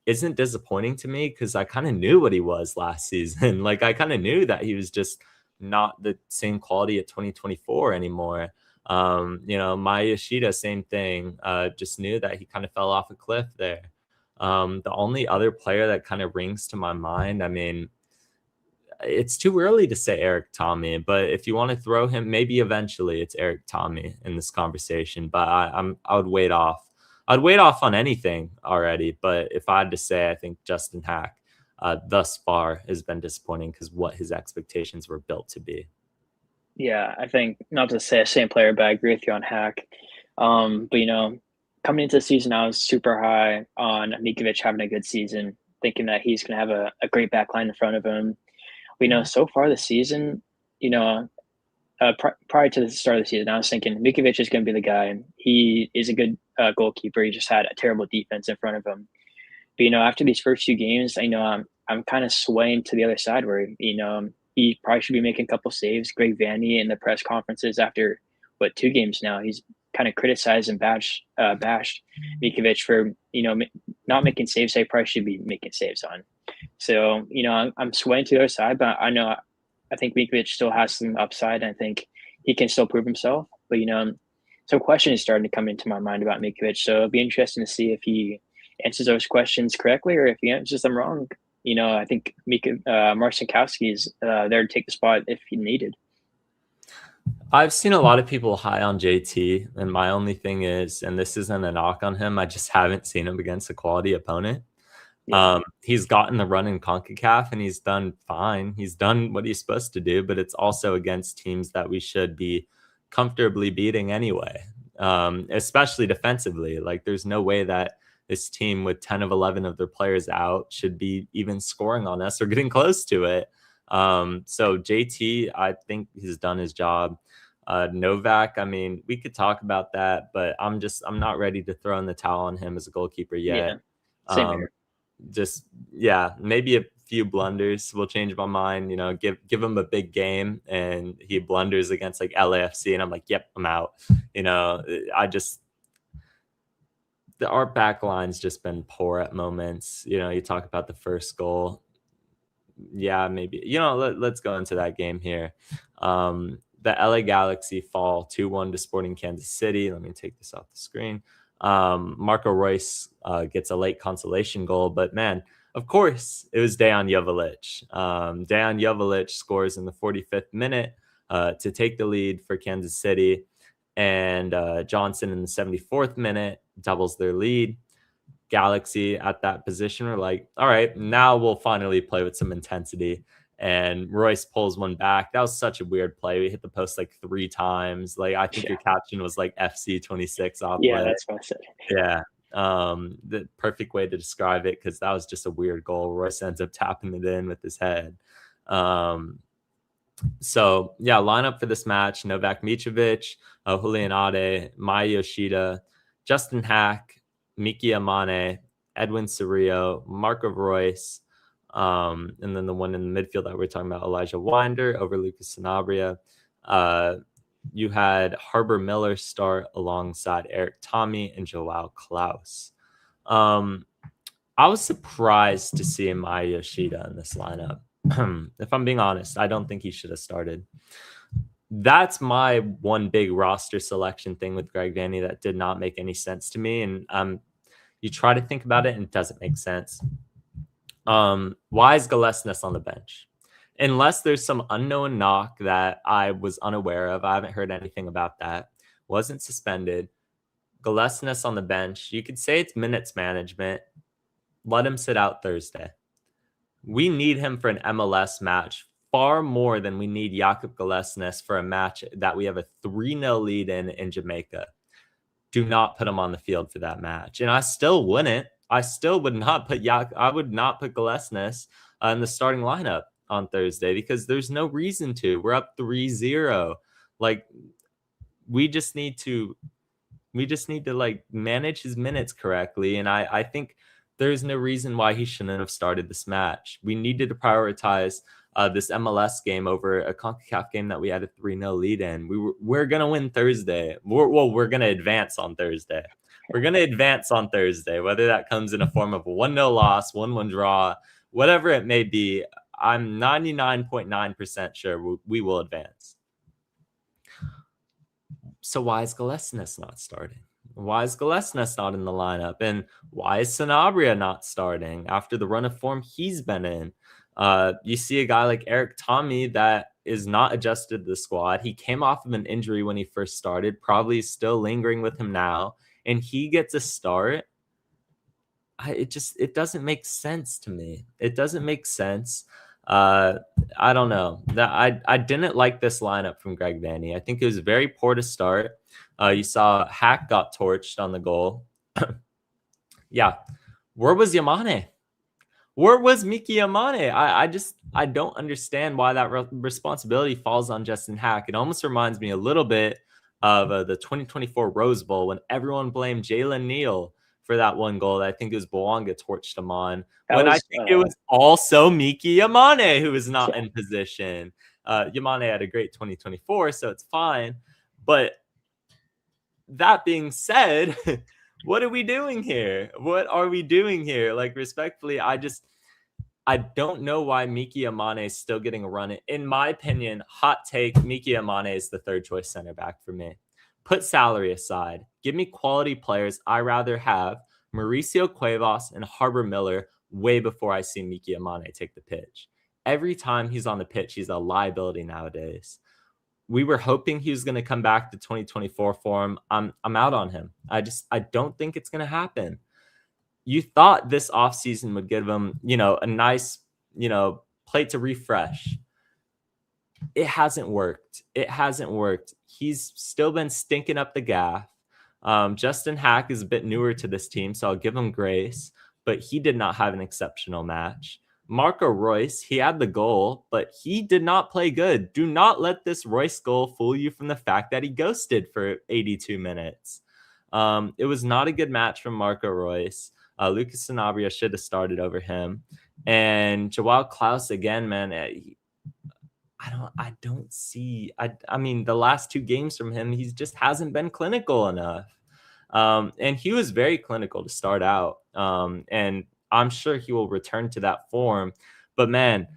isn't disappointing to me because I kind of knew what he was last season. Like I kind of knew that he was just not the same quality at 2024 anymore. Maya Yoshida, same thing. Just knew that he kind of fell off a cliff there. The only other player that kind of rings to my mind, I mean, it's too early to say Eric Tommy, but if you want to throw him, maybe eventually it's Eric Tommy in this conversation. But I would wait off. I'd wait off on anything already. But if I had to say, I think Justin Hack thus far has been disappointing because what his expectations were built to be. Yeah, I think not to say a same player, but I agree with you on Hack. But coming into the season, I was super high on Mikovic having a good season, thinking that he's going to have a great back line in front of him. We know so far this season, prior to the start of the season, I was thinking Mikovic is going to be the guy. He is a good goalkeeper. He just had a terrible defense in front of him. But after these first few games, I'm kind of swaying to the other side where he probably should be making a couple saves. Greg Vanney in the press conferences after 2 games now, he's kind of criticized and bashed Mikovic for not making saves. They probably should be making saves on. So I'm swaying to the other side, but I think Mikovic still has some upside. And I think he can still prove himself. But some questions starting to come into my mind about Mikovic. So it'll be interesting to see if he answers those questions correctly or if he answers them wrong. I think Marcinkowski is there to take the spot if he needed. I've seen a lot of people high on JT, and my only thing is, and this isn't a knock on him, I just haven't seen him against a quality opponent. Yeah. He's gotten the run in CONCACAF, and he's done fine. He's done what he's supposed to do, but it's also against teams that we should be comfortably beating anyway, especially defensively. Like, there's no way that this team with 10 of 11 of their players out should be even scoring on us or getting close to it. So JT, I think he's done his job. Novak, I mean, we could talk about that, but I'm not ready to throw in the towel on him as a goalkeeper yet. Yeah, maybe a few blunders will change my mind. Give him a big game and he blunders against like LAFC, and I'm like, yep, I'm out. Our back line's just been poor at moments. You talk about the first goal. Yeah, maybe. Let's go into that game here. The LA Galaxy fall 2-1 to Sporting Kansas City. Let me take this off the screen. Marco Reus gets a late consolation goal, but man, of course, it was Dejan Jovalic. Dejan Jovalic scores in the 45th minute to take the lead for Kansas City, and Johnson in the 74th minute doubles their lead. Galaxy at that position are like, all right, now we'll finally play with some intensity. And Royce pulls one back. That was such a weird play. We hit the post like 3 times. Like, I think your caption was like FC 26 off. Yeah, that's what I said. Yeah. The perfect way to describe it, because that was just a weird goal. Royce ends up tapping it in with his head. So yeah, lineup for this match: Novak Mitrovic, Julian Ade, Maya Yoshida, Justin Hack, Miki Amane, Edwin Cerrillo, Marco Royce, and then the one in the midfield that we're talking about, Elijah Winder over Lucas Sanabria. You had Harbor Miller start alongside Eric Tommy and Joao Klaus. I was surprised to see Maya Yoshida in this lineup. If I'm being honest, I don't think he should have started. That's my one big roster selection thing with Greg Vanney that did not make any sense to me. And you try to think about it and it doesn't make sense. Why is Galesnes on the bench? Unless there's some unknown knock that I was unaware of. I haven't heard anything about that. Wasn't suspended. Galesnes on the bench. You could say it's minutes management. Let him sit out Thursday. We need him for an MLS match far more than we need Jakob Galesnes for a match that we have a 3-0 lead in Jamaica. Do not put him on the field for that match. And I still wouldn't. I still would not put I would not put Galesnes in the starting lineup on Thursday because there's no reason to. We're up 3-0. Like, we just need to like manage his minutes correctly. And I think there's no reason why he shouldn't have started this match. We needed to prioritize this MLS game over a CONCACAF game that we had a 3-0 lead in. We're going to win Thursday. We're going to advance on Thursday. We're going to advance on Thursday, whether that comes in a form of a 1-0 loss, 1-1 draw, whatever it may be. I'm 99.9% sure we will advance. So why is Galesnes not starting? Why is Galesnes not in the lineup? And why is Sanabria not starting after the run of form he's been in? You see a guy like Eric Tommy that is not adjusted to the squad. He came off of an injury when he first started, probably still lingering with him now, and he gets a start. It doesn't make sense to me. It doesn't make sense. I don't know. I didn't like this lineup from Greg Vanney. I think it was very poor to start. You saw Hack got torched on the goal. Yeah. Where was Yamane? Where was Miki Yamane? I don't understand why that responsibility falls on Justin Hack. It almost reminds me a little bit of the 2024 Rose Bowl when everyone blamed Jalen Neal for that one goal that I think it was Bouanga torched him on. I think it was also Miki Yamane who was not in position. Yamane had a great 2024, so it's fine. But that being said, what are we doing here? What are we doing here? Like, respectfully, I don't know why Miki Yamane is still getting a run. In my opinion, hot take, Miki Yamane is the third choice center back for me. Put salary aside. Give me quality players. I rather have Mauricio Cuevas and Harbor Miller way before I see Miki Yamane take the pitch. Every time he's on the pitch, he's a liability nowadays. We were hoping he was going to come back to 2024 form. I'm out on him. I don't think it's going to happen. You thought this offseason would give him, a nice, plate to refresh. It hasn't worked. He's still been stinking up the gaff. Justin Hack is a bit newer to this team, so I'll give him grace, but he did not have an exceptional match. Marco Royce, he had the goal, but he did not play good. Do not let this Royce goal fool you from the fact that he ghosted for 82 minutes. It was not a good match from Marco Royce. Lucas Sanabria should have started over him. And Joao Klaus, again, man, I don't see. I mean, the last two games from him, he just hasn't been clinical enough. And he was very clinical to start out. And I'm sure he will return to that form. But man,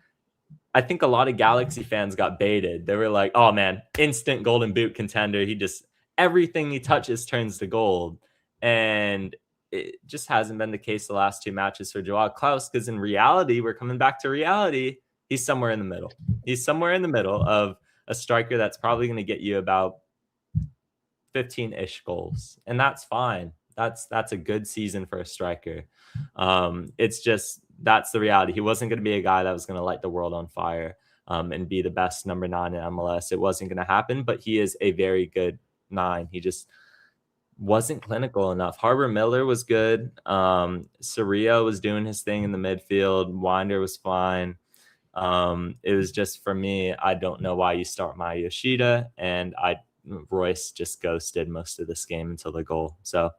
I think a lot of Galaxy fans got baited. They were like, oh man, instant golden boot contender. Everything he touches turns to gold. And it just hasn't been the case the last two matches for Joao Klaus, because in reality, we're coming back to reality. He's somewhere in the middle. He's somewhere in the middle of a striker that's probably going to get you about 15-ish goals. And that's fine. That's a good season for a striker. It's just, that's the reality. He wasn't going to be a guy that was going to light the world on fire and be the best number 9 in MLS. It wasn't going to happen, but he is a very good 9. He just wasn't clinical enough. Harbor Miller was good. Soria was doing his thing in the midfield. Winder was fine. It was just, for me, I don't know why you start Maya Yoshida, and Royce just ghosted most of this game until the goal. So,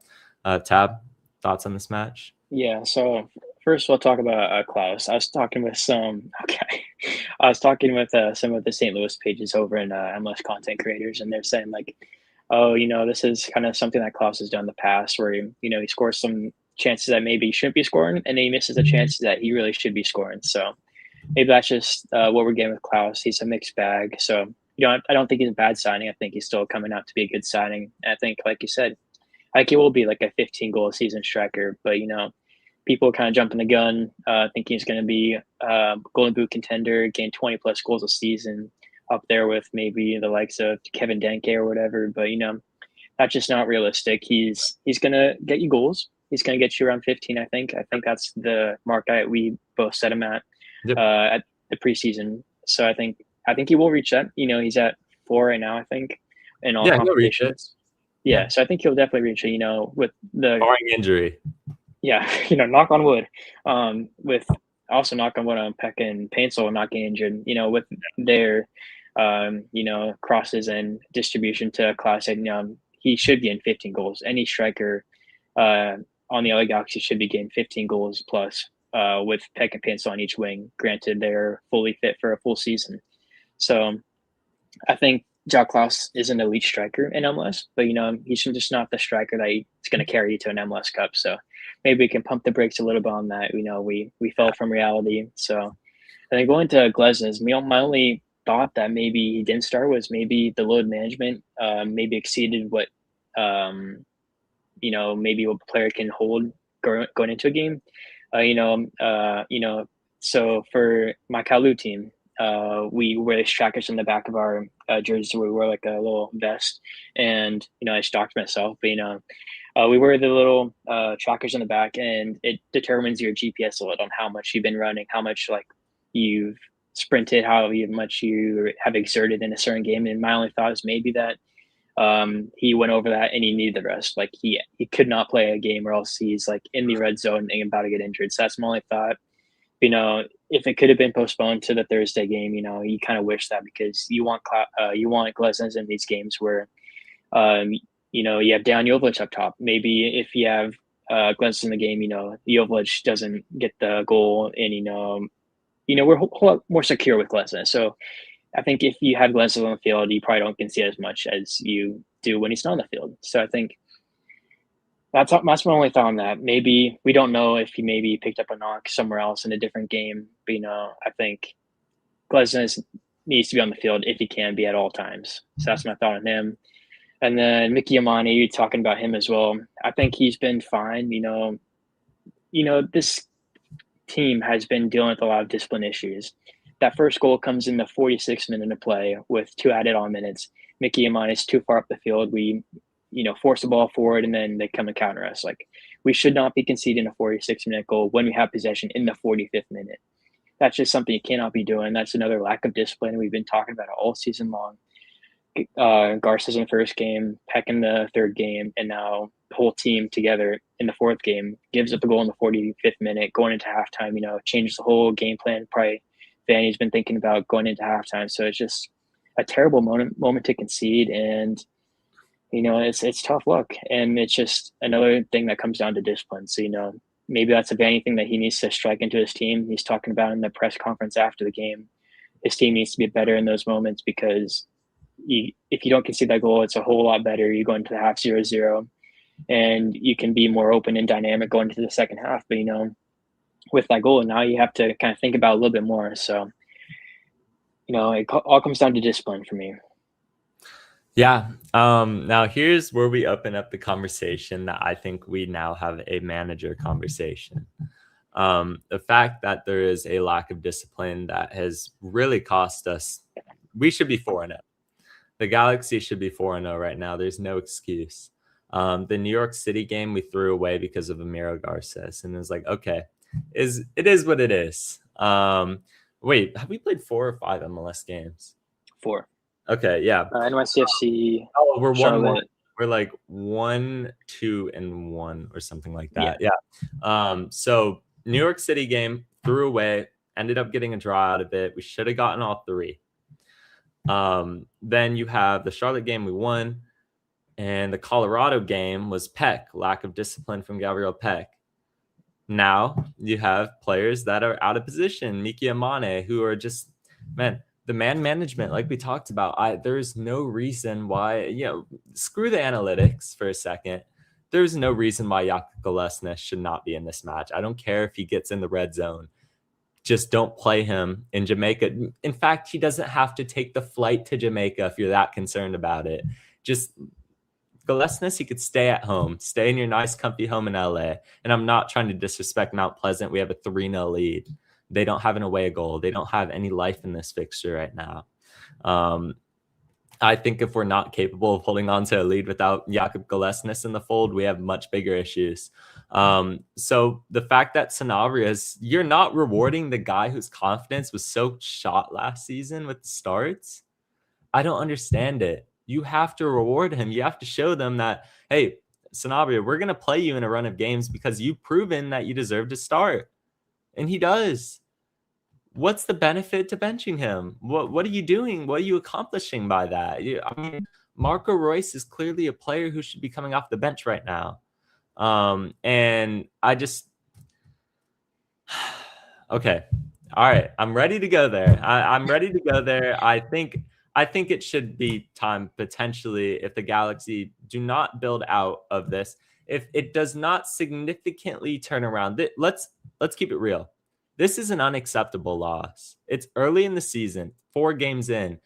Tab, thoughts on this match? Yeah, so first we'll talk about Klaus. I was talking with some of the St. Louis pages over in MLS content creators, and they're saying like, oh, this is kind of something that Klaus has done in the past, where he scores some chances that maybe he shouldn't be scoring, and then he misses the chances that he really should be scoring. So maybe that's just what we're getting with Klaus. He's a mixed bag. So I don't think he's a bad signing. I think he's still coming out to be a good signing. And I think, like you said, like he will be like a 15-goal a season striker. But people kind of jumping the gun, thinking he's going to be a Golden Boot contender, gain 20+ goals a season, up there with maybe the likes of Kevin Denke or whatever. But that's just not realistic. He's going to get you goals. He's going to get you around 15. I think that's the mark that we both set him at at the preseason. So I think he will reach that. He's at 4 right now, I think, in all competitions. Yeah, so I think he'll definitely reach it. With the barring injury. Yeah, knock on wood. With also knock on wood on Peck and Paintsel not getting injured. With their crosses and distribution to Klaus, he should be in 15 goals. Any striker on the LA Galaxy should be getting 15 goals plus. With Peck and Paintsel on each wing. Granted, they're fully fit for a full season. So I think Joao Klaus is an elite striker in MLS, but he's just not the striker that he's going to carry you to an MLS Cup. So maybe we can pump the brakes a little bit on that. We fell from reality. So I think going to Glesnes, my only thought that maybe he didn't start was maybe the load management maybe exceeded what maybe what a player can hold going into a game. So for my Kowloon team, we wear these trackers in the back of our jerseys. We wear like a little vest, and I stalked myself, but we wear the little trackers in the back, and it determines your GPS load on how much you've been running, how much like you've sprinted, much you have exerted in a certain game. And my only thought is maybe that he went over that and he needed the rest. Like he could not play a game, or else he's like in the red zone and about to get injured. So that's my only thought. If it could have been postponed to the Thursday game, you kind of wish that, because you want Glesnes in these games where, you have Dan Jovic up top. Maybe if you have Glesnes in the game, Jovic doesn't get the goal, and we're a whole lot more secure with Glesnes. So I think if you have Glesnes on the field, you probably don't concede as much as you do when he's not on the field. So I think that's my only thought on that. Maybe we don't know if he maybe picked up a knock somewhere else in a different game. But I think Glesnes needs to be on the field if he can be at all times. So that's my thought on him. And then Mickey Amani, you talking about him as well. I think he's been fine. This team has been dealing with a lot of discipline issues. That first goal comes in the 46th minute of play with 2 added on minutes. Mickey Amani is too far up the field. We force the ball forward, and then they come and counter us. Like, we should not be conceding a 46-minute goal when we have possession in the 45th minute. That's just something you cannot be doing. That's another lack of discipline. We've been talking about it all season long. Garces in the first game, Peck in the third game, and now the whole team together in the fourth game gives up a goal in the 45th minute, going into halftime, changes the whole game plan. Probably Vanny's been thinking about going into halftime. So it's just a terrible moment to concede, and it's tough luck, and it's just another thing that comes down to discipline. So, maybe that's a Vanny thing that he needs to strike into his team. He's talking about in the press conference after the game. His team needs to be better in those moments, because if you don't concede that goal, it's a whole lot better. You go into the half 0-0, and you can be more open and dynamic going into the second half. But, with that goal, now you have to kind of think about it a little bit more. So, it all comes down to discipline for me. Yeah. Now here's where we open up the conversation that I think we now have a manager conversation. The fact that there is a lack of discipline that has really cost us. We should be 4-0. The Galaxy should be 4-0 right now. There's no excuse. The New York City game we threw away because of Amiro Garces, and it was like, okay, it is what it is. Wait, have we played 4 or 5 MLS games? 4. Okay, yeah. NYCFC. Oh, we're Charlotte. 1-1. We're like 1, 2, and 1 or something like that. Yeah. So New York City game threw away, ended up getting a draw out of it. We should have gotten all 3. Then you have the Charlotte game we won, and the Colorado game was Peck, lack of discipline from Gabriel Peck. Now you have players that are out of position, Miki Amane, who are just, the man management, like we talked about. There's no reason why, screw the analytics for a second. There's no reason why Jakub Golesnes should not be in this match. I don't care if he gets in the red zone. Just don't play him in Jamaica. In fact, he doesn't have to take the flight to Jamaica if you're that concerned about it. Just Golesnes, he could stay at home, stay in your nice, comfy home in LA. And I'm not trying to disrespect Mount Pleasant. We have a 3-0 lead. They don't have an away goal. They don't have any life in this fixture right now. I think if we're not capable of holding on to a lead without Jakub Golesnes in the fold, we have much bigger issues. So the fact that Sanabria you're not rewarding the guy whose confidence was so shot last season with the starts. I don't understand it. You have to reward him. You have to show them that, hey, Sanabria, we're going to play you in a run of games because you've proven that you deserve to start. And he does. What's the benefit to benching him? What are you doing? What are you accomplishing by that? Marco Reus is clearly a player who should be coming off the bench right now. And I just, okay. All right. I'm ready to go there. I'm ready to go there. I think it should be time potentially, if the Galaxy do not build out of this, if it does not significantly turn around, let's keep it real. This is an unacceptable loss. It's early in the season, 4 games in.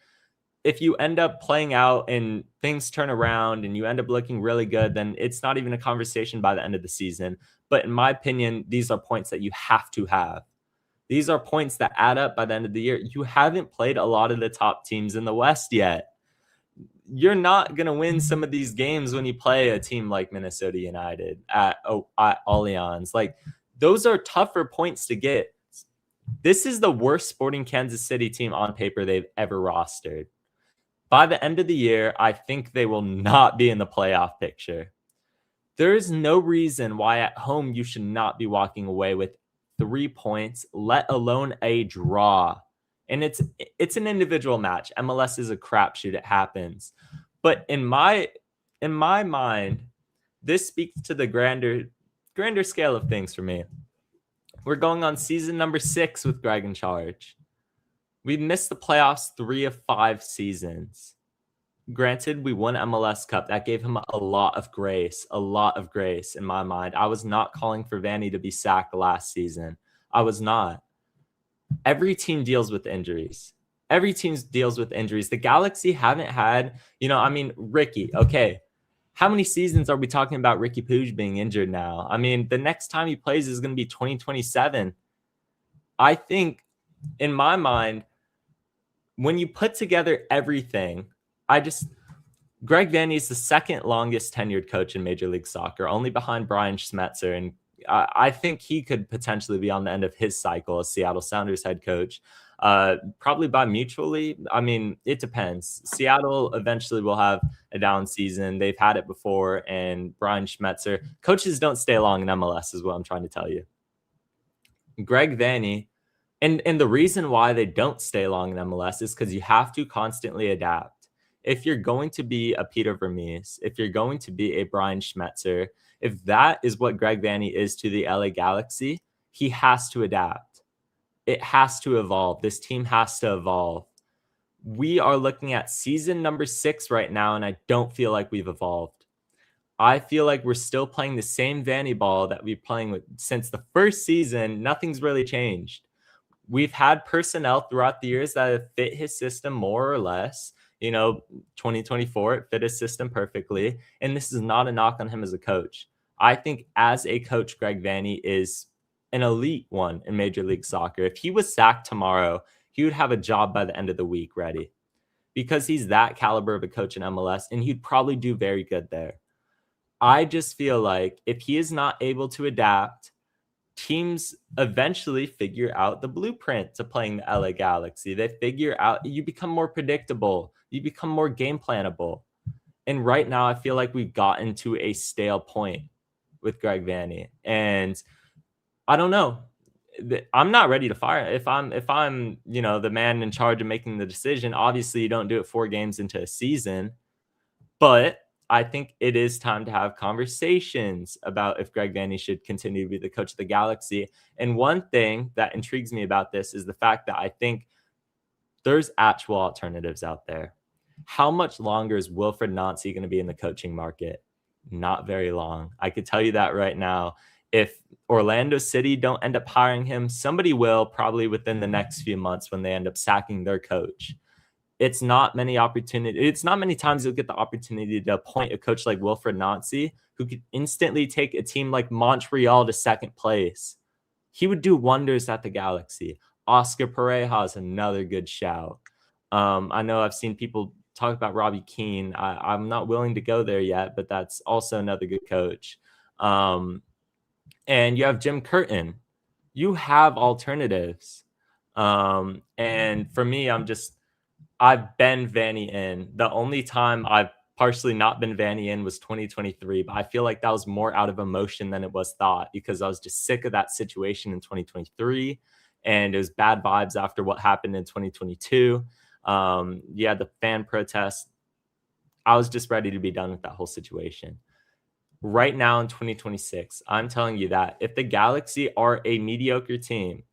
If you end up playing out and things turn around and you end up looking really good, then it's not even a conversation by the end of the season. But in my opinion, these are points that you have to have. These are points that add up by the end of the year. You haven't played a lot of the top teams in the West yet. You're not going to win some of these games when you play a team like Minnesota United at Allianz. Like, those are tougher points to get. This is the worst Sporting Kansas City team on paper they've ever rostered. By the end of the year, I think they will not be in the playoff picture. There is no reason why at home you should not be walking away with 3 points, let alone a draw. And it's an individual match. MLS is a crapshoot. It happens. But in my mind, this speaks to the grander scale of things for me. We're going on season number 6 with Greg in charge. We've missed the playoffs 3 of 5 seasons. Granted, we won MLS Cup. That gave him a lot of grace in my mind. I was not calling for Vanny to be sacked last season. I was not. Every team deals with injuries. The Galaxy haven't had, Ricky, okay. How many seasons are we talking about Ricky Puig being injured now? I mean, the next time he plays is going to be 2027. I think, in my mind, when you put together everything, Greg Vanny is the second longest tenured coach in Major League Soccer, only behind Brian Schmetzer. And I think he could potentially be on the end of his cycle as Seattle Sounders head coach. Probably by mutually. I mean, it depends. Seattle eventually will have a down season. They've had it before. And Brian Schmetzer, coaches don't stay long in MLS is what I'm trying to tell you. Greg Vanny, and the reason why they don't stay long in MLS is because you have to constantly adapt. If you're going to be a Peter Vermees, if you're going to be a Brian Schmetzer, if that is what Greg Vanny is to the LA Galaxy, he has to adapt. It has to evolve. This team has to evolve. We are looking at season number 6 right now, and I don't feel like we've evolved. I feel like we're still playing the same Vanny ball that we've been playing with since the first season. Nothing's really changed. We've had personnel throughout the years that have fit his system more or less. 2024, it fit his system perfectly. And this is not a knock on him as a coach. I think as a coach, Greg Vanny is an elite one in Major League Soccer. If he was sacked tomorrow, he would have a job by the end of the week ready because he's that caliber of a coach in MLS, and he'd probably do very good there. I just feel like if he is not able to adapt, teams eventually figure out the blueprint to playing the LA Galaxy. They figure out, you become more predictable. You become more game planable. And right now, I feel like we've gotten to a stale point with Greg Vanny. And I don't know. I'm not ready to fire. If I'm the man in charge of making the decision, obviously you don't do it 4 games into a season. But I think it is time to have conversations about if Greg Vanny should continue to be the coach of the Galaxy. And one thing that intrigues me about this is the fact that I think there's actual alternatives out there. How much longer is Wilfred Nancy going to be in the coaching market? Not very long. I could tell you that right now. If Orlando City don't end up hiring him, somebody will, probably within the next few months when they end up sacking their coach. It's not many times you'll get the opportunity to appoint a coach like Wilfred Nancy who could instantly take a team like Montreal to second place. He would do wonders at the Galaxy. Oscar Pareja is another good shout. I know I've seen people talk about Robbie Keane. I'm not willing to go there yet, but that's also another good coach. And you have Jim Curtin. You have alternatives. And for me, I've been Vanny in. The only time I've partially not been Vanny in was 2023, but I feel like that was more out of emotion than it was thought because I was just sick of that situation in 2023, and it was bad vibes after what happened in 2022. The fan protest. I was just ready to be done with that whole situation. Right now in 2026, I'm telling you that if the Galaxy are a mediocre team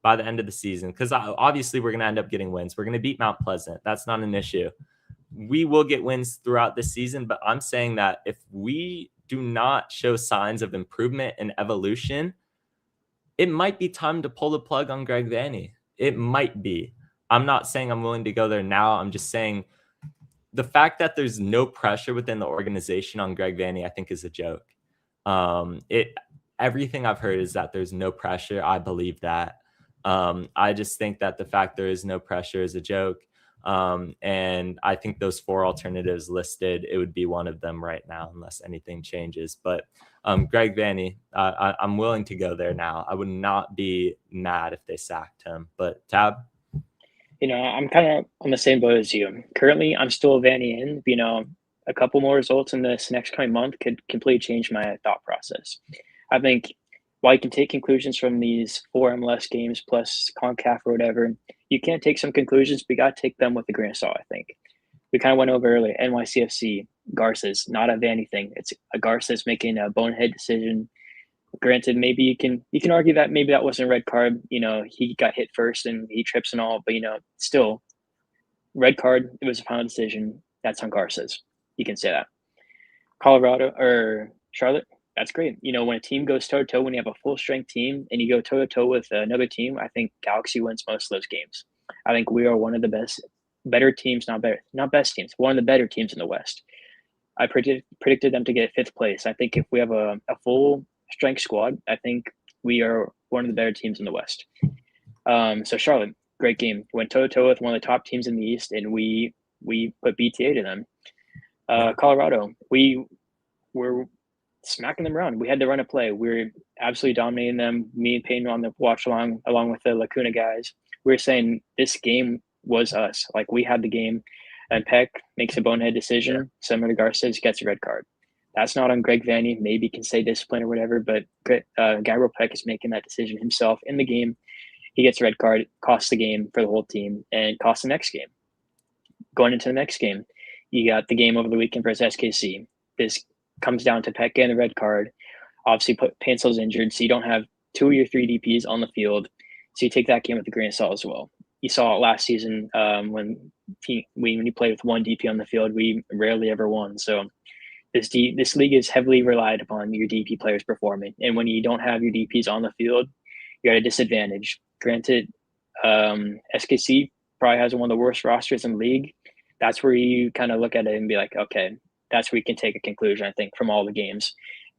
by the end of the season, because obviously we're going to end up getting wins. We're going to beat Mount Pleasant. That's not an issue. We will get wins throughout the season, but I'm saying that if we do not show signs of improvement and evolution, it might be time to pull the plug on Greg Vanny. It might be. I'm not saying I'm willing to go there now. I'm just saying the fact that there's no pressure within the organization on Greg Vanny, I think, is a joke. Everything I've heard is that there's no pressure. I believe that. I just think that the fact there is no pressure is a joke. And I think those 4 alternatives listed, it would be one of them right now, unless anything changes. But Greg Vanney, I'm willing to go there now. I would not be mad if they sacked him. But Tab? I'm kind of on the same boat as you. Currently, I'm still Vanny in. A couple more results in this next coming month could completely change my thought process. I think while you can take conclusions from these 4 MLS games plus CONCACAF or whatever, you can't take some conclusions, but you got to take them with a grain of salt, I think. We kind of went over earlier, NYCFC, Garces, not a Vanny thing. It's a Garces making a bonehead decision. Granted, maybe you can argue that maybe that wasn't a red card. He got hit first and he trips and all, but still, red card. It was a final decision. That's on Garces. You can say that. Colorado or Charlotte, that's great. When a team goes toe to toe, when you have a full strength team and you go toe to toe with another team, I think Galaxy wins most of those games. I think we are one of the better teams, not best teams, one of the better teams in the West. I predicted them to get 5th place. I think if we have a full strength squad, I think we are one of the better teams in the West. So Charlotte, great game. Went toe to toe with one of the top teams in the East, and we put BTA to them. Colorado, we were smacking them around. We had to run a play. We were absolutely dominating them. Me and Payne on the watch along with the Lacuna guys. We were saying this game was us. Like, we had the game, and Peck makes a bonehead decision. Similar to Garces, gets a red card. That's not on Greg Vanney. Maybe he can say discipline or whatever, but Gabriel Peck is making that decision himself in the game. He gets a red card, costs the game for the whole team, and costs the next game. Going into the next game, you got the game over the weekend versus SKC. This comes down to Peck getting the red card. Obviously, Pencil's injured, so you don't have 2 or 3 DPs on the field. So you take that game with a grain of salt as well. You saw it last season when you play with 1 DP on the field, we rarely ever won. So this league is heavily relied upon your DP players performing. And when you don't have your DPs on the field, you're at a disadvantage. Granted, SKC probably has one of the worst rosters in the league. That's where you kind of look at it and be like, okay, that's where you can take a conclusion, I think, from all the games.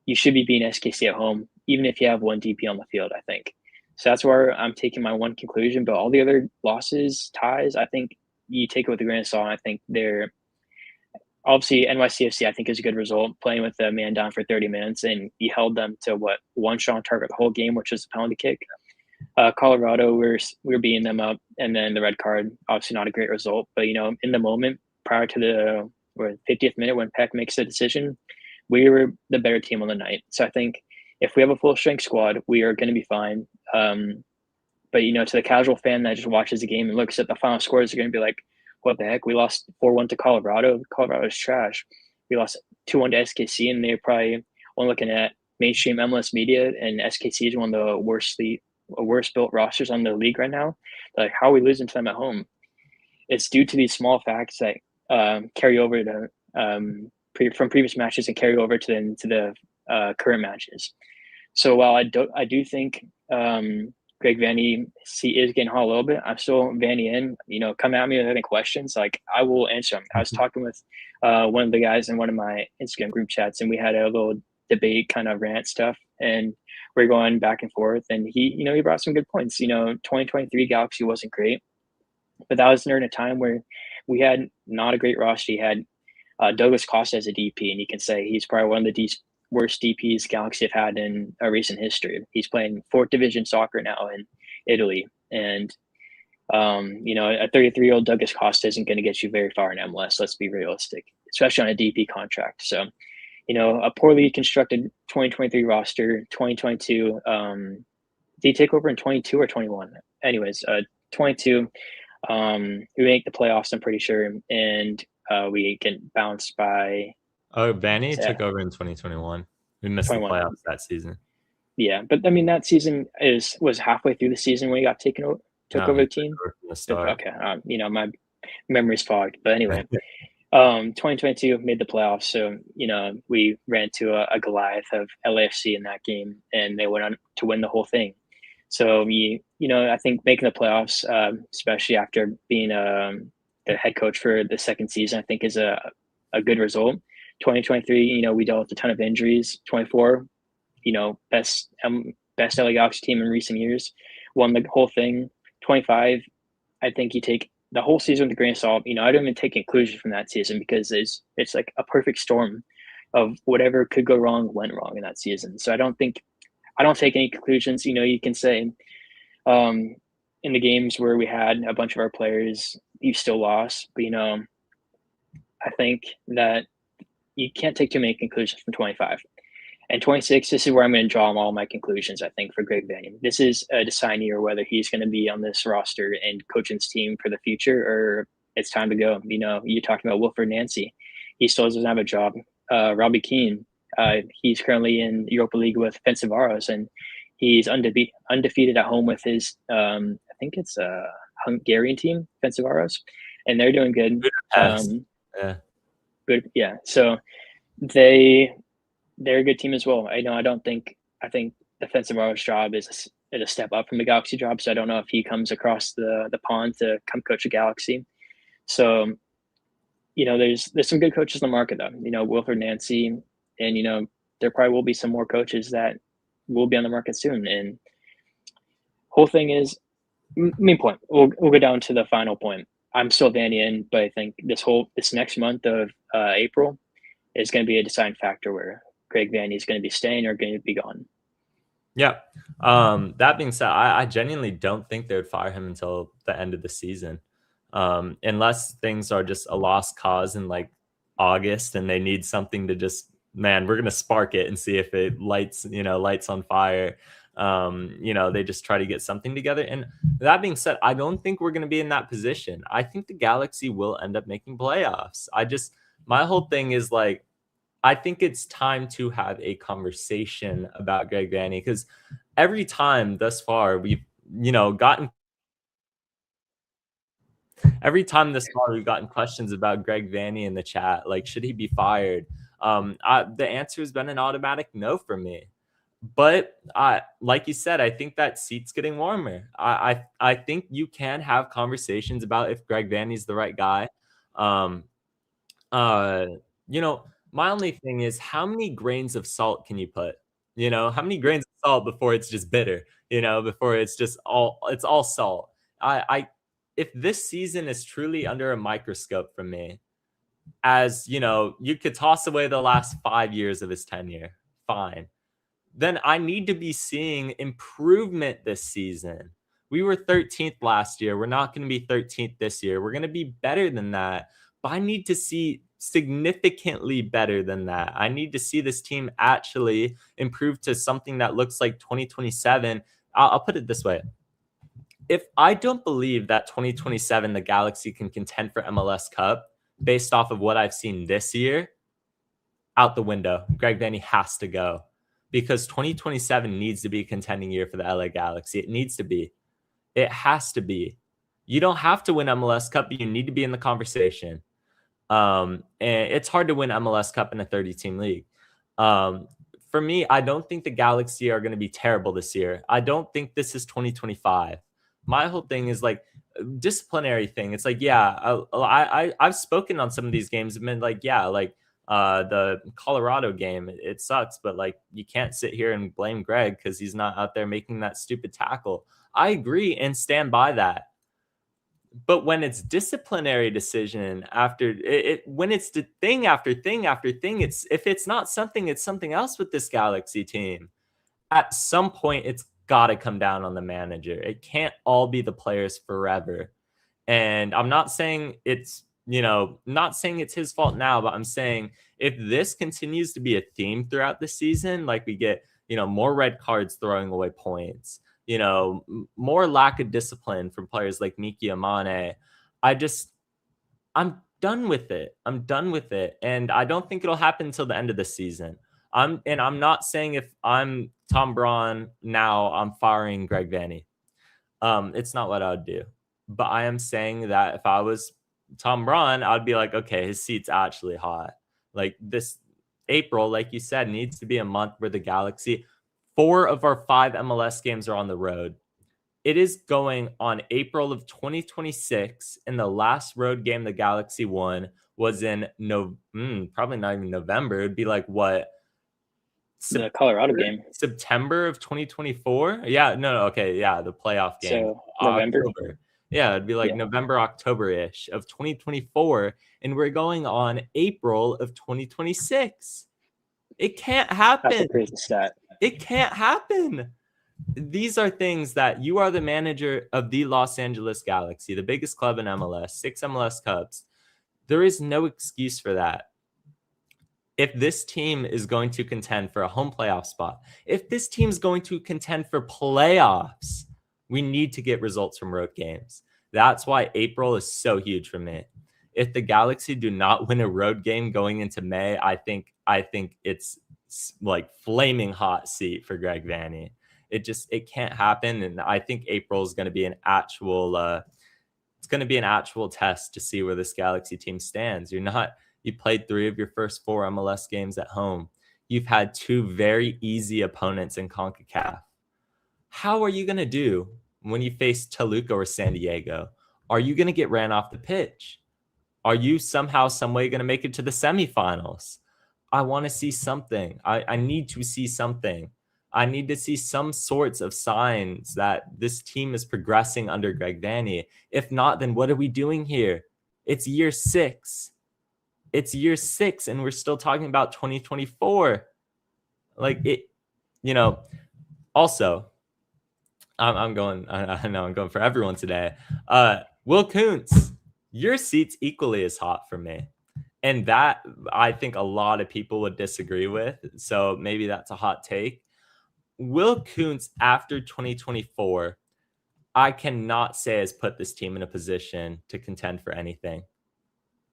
You should be beating SKC at home, even if you have 1 DP on the field, I think. So that's where I'm taking my one conclusion. But all the other losses, ties, I think you take it with a grain of salt. I think they're obviously NYCFC, I think, is a good result, playing with a man down for 30 minutes, and you held them to 1 shot on target the whole game, which is a penalty kick. Colorado, we're beating them up, and then the red card, obviously not a great result. But in the moment prior to the 50th minute when Peck makes the decision, we were the better team on the night. So I think if we have a full strength squad, we are going to be fine. But to the casual fan that just watches the game and looks at the final scores, they're going to be like, what the heck? We lost 4-1 to Colorado. Colorado's trash. We lost 2-1 to SKC, and they're probably only looking at mainstream MLS media, and SKC is one of the worst built rosters on the league right now. Like, how are we losing to them at home? It's due to these small facts that carry over to from previous matches and carry over to the current matches. So while I do think Greg Vanney is getting hot a little bit, I'm still Vanney in. Come at me with any questions. Like, I will answer them. I was talking with one of the guys in one of my Instagram group chats, and we had a little debate, kind of rant stuff, and we're going back and forth. And he brought some good points. 2023 Galaxy wasn't great, but that was during a time where we had not a great roster. You had Douglas Costa as a DP, and you can say he's probably one of the worst DPs Galaxy have had in a recent history. He's playing 4th division soccer now in Italy. And, a 33-year-old Douglas Costa isn't going to get you very far in MLS. Let's be realistic, especially on a DP contract. So, a poorly constructed 2023 roster, 2022. Did he take over in 22 or 21? Anyways, 22. We make the playoffs, I'm pretty sure. And we get bounced by... Oh, Vanny took over in 2021. We missed 21. The playoffs that season. Yeah, but I mean, that season was halfway through the season when he got took over the team. Okay, my memory's fogged. But anyway, 2022 made the playoffs, so we ran to a Goliath of LAFC in that game, and they went on to win the whole thing. So I think making the playoffs, especially after being the head coach for the second season, I think is a good result. 2023, we dealt with a ton of injuries. 24, best LA Galaxy team in recent years. won the whole thing. 25, I think you take the whole season with a grain of salt. I don't even take conclusions from that season because it's like a perfect storm of whatever could go wrong went wrong in that season. So I don't take any conclusions. You can say in the games where we had a bunch of our players, you still lost, but I think that you can't take too many conclusions from 25. And 26, this is where I'm going to draw all my conclusions, I think, for Greg Vanney. This is a decide year whether he's going to be on this roster and coaching his team for the future, or it's time to go. You're talking about Wilfred Nancy. He still doesn't have a job. Robbie Keane, he's currently in Europa League with Ferencváros, and he's undefeated at home with his, I think it's a Hungarian team, Ferencváros, and they're doing good. Yeah. Good, yeah. So they're a good team as well. I think the Ferencváros job is a step up from the Galaxy job. So I don't know if he comes across the pond to come coach a Galaxy. So, there's some good coaches in the market though. Wilfred Nancy, and there probably will be some more coaches that will be on the market soon. And whole thing is, main point. We'll go down to the final point. I'm still Vanney in, but I think this next month of April is going to be a deciding factor where Greg Vanney is going to be staying or going to be gone. Yeah. That being said, I genuinely don't think they would fire him until the end of the season. Unless things are just a lost cause in like August and they need something to just, we're going to spark it and see if it lights on fire. They just try to get something together. And that being said, I don't think we're going to be in that position. I think the Galaxy will end up making playoffs. My whole thing is like, I think it's time to have a conversation about Greg Vanney, because every time thus far we've gotten questions about Greg Vanney in the chat, like should he be fired? The answer has been an automatic no for me. But like you said, I think that seat's getting warmer. I think you can have conversations about if Greg Vanney's the right guy. My only thing is, how many grains of salt can you put? How many grains of salt before it's just bitter? Before it's just all salt. If this season is truly under a microscope for me, as you could toss away the last 5 years of his tenure, fine. Then I need to be seeing improvement this season. We were 13th last year. We're not going to be 13th this year. We're going to be better than that. But I need to see significantly better than that. I need to see this team actually improve to something that looks like 2027. I'll put it this way. If I don't believe that 2027 the Galaxy can contend for MLS Cup based off of what I've seen this year, out the window. Greg Vanney has to go, because 2027 needs to be a contending year for the LA Galaxy. It needs to be. It has to be. You don't have to win MLS Cup, but you need to be in the conversation. And it's hard to win MLS Cup in a 30-team league. For me, I don't think the Galaxy are going to be terrible this year. I don't think this is 2025. My whole thing is like disciplinary thing. It's like, yeah, I've spoken on some of these games and been like, yeah, like the Colorado game, it sucks, but like you can't sit here and blame Greg because he's not out there making that stupid tackle. I agree and stand by that. But when it's disciplinary decision after it, when it's the thing after thing after thing, if it's not something, it's something else with this Galaxy team. At some point, it's got to come down on the manager. It can't all be the players forever. And I'm not saying it's, not saying it's his fault now, but I'm saying if this continues to be a theme throughout the season, like we get, more red cards throwing away points, more lack of discipline from players like Miki Amane, I'm done with it. And I don't think it'll happen until the end of the season. I'm not saying if I'm Tom Braun now, I'm firing Greg Vanney. It's not what I would do. But I am saying that if I was Tom Braun, I'd be like, okay, his seat's actually hot. Like this April, like you said, needs to be a month where the Galaxy, 4 of our 5 MLS games are on the road. It is going on April of 2026, and the last road game the Galaxy won was in probably not even November. It'd be like what, The Colorado game. September of 2024. Yeah, no, okay, yeah, the playoff game. So November. October. Yeah, it'd be like November, October-ish of 2024, and we're going on April of 2026. It can't happen. That's a crazy stat. It can't happen. These are things that you are the manager of the Los Angeles Galaxy, the biggest club in MLS, 6 MLS Cups. There is no excuse for that. If this team is going to contend for a home playoff spot, if this team is going to contend for playoffs, we need to get results from road games. That's why April is so huge for me. If the Galaxy do not win a road game going into May, I think it's like flaming hot seat for Greg Vanney. It can't happen, and I think April is going to be an actual test to see where this Galaxy team stands. You played 3 of your first 4 MLS games at home. You've had 2 very easy opponents in CONCACAF. How are you going to do when you face Toluca or San Diego? Are you going to get ran off the pitch? Are you somehow, some way going to make it to the semifinals? I want to see something. I need to see something. I need to see some sorts of signs that this team is progressing under Greg Vanney. If not, then what are we doing here? It's year 6. It's year 6, and we're still talking about 2024. Like it, also, I'm going for everyone today. Will Kuntz, your seat's equally as hot for me. And that I think a lot of people would disagree with. So maybe that's a hot take. Will Kuntz after 2024, I cannot say has put this team in a position to contend for anything,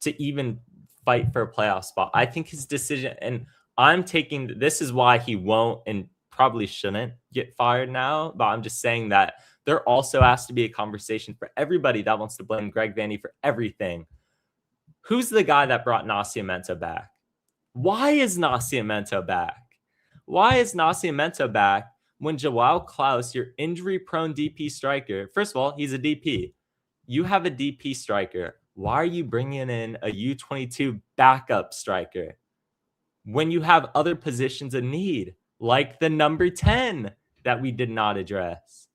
to even fight for a playoff spot. I think his decision, and this is why he won't and probably shouldn't get fired now, but I'm just saying that there also has to be a conversation for everybody that wants to blame Greg Vanney for everything. Who's the guy that brought Nascimento back? Why is Nascimento back? Why is Nascimento back when Joao Klaus, your injury-prone DP striker, first of all, he's a DP. You have a DP striker. Why are you bringing in a U22 backup striker when you have other positions of need, like the number 10 that we did not address?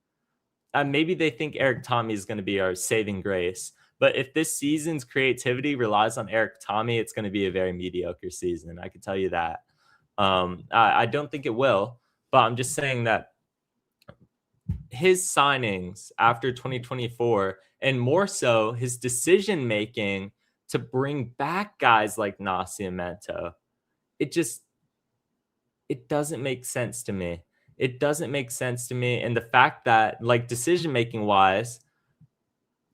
Maybe they think Eric Tommy is going to be our saving grace. But if this season's creativity relies on Eric Tommy, it's going to be a very mediocre season. I can tell you that. I don't think it will, but I'm just saying that his signings after 2024, and more so his decision-making to bring back guys like Nascimento, it doesn't make sense to me. It doesn't make sense to me. And the fact that, like, decision-making wise,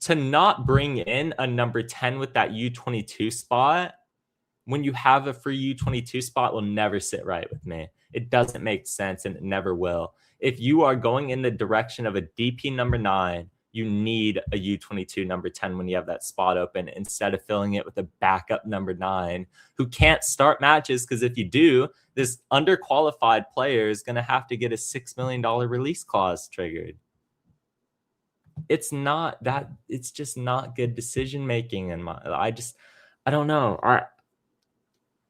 to not bring in a number 10 with that U22 spot when you have a free U22 spot will never sit right with me. It doesn't make sense, and it never will. If you are going in the direction of a DP number 9, you need a U22 number 10 when you have that spot open, instead of filling it with a backup number 9 who can't start matches, because if you do, this underqualified player is going to have to get a $6 million release clause triggered. It's just not good decision making I don't know.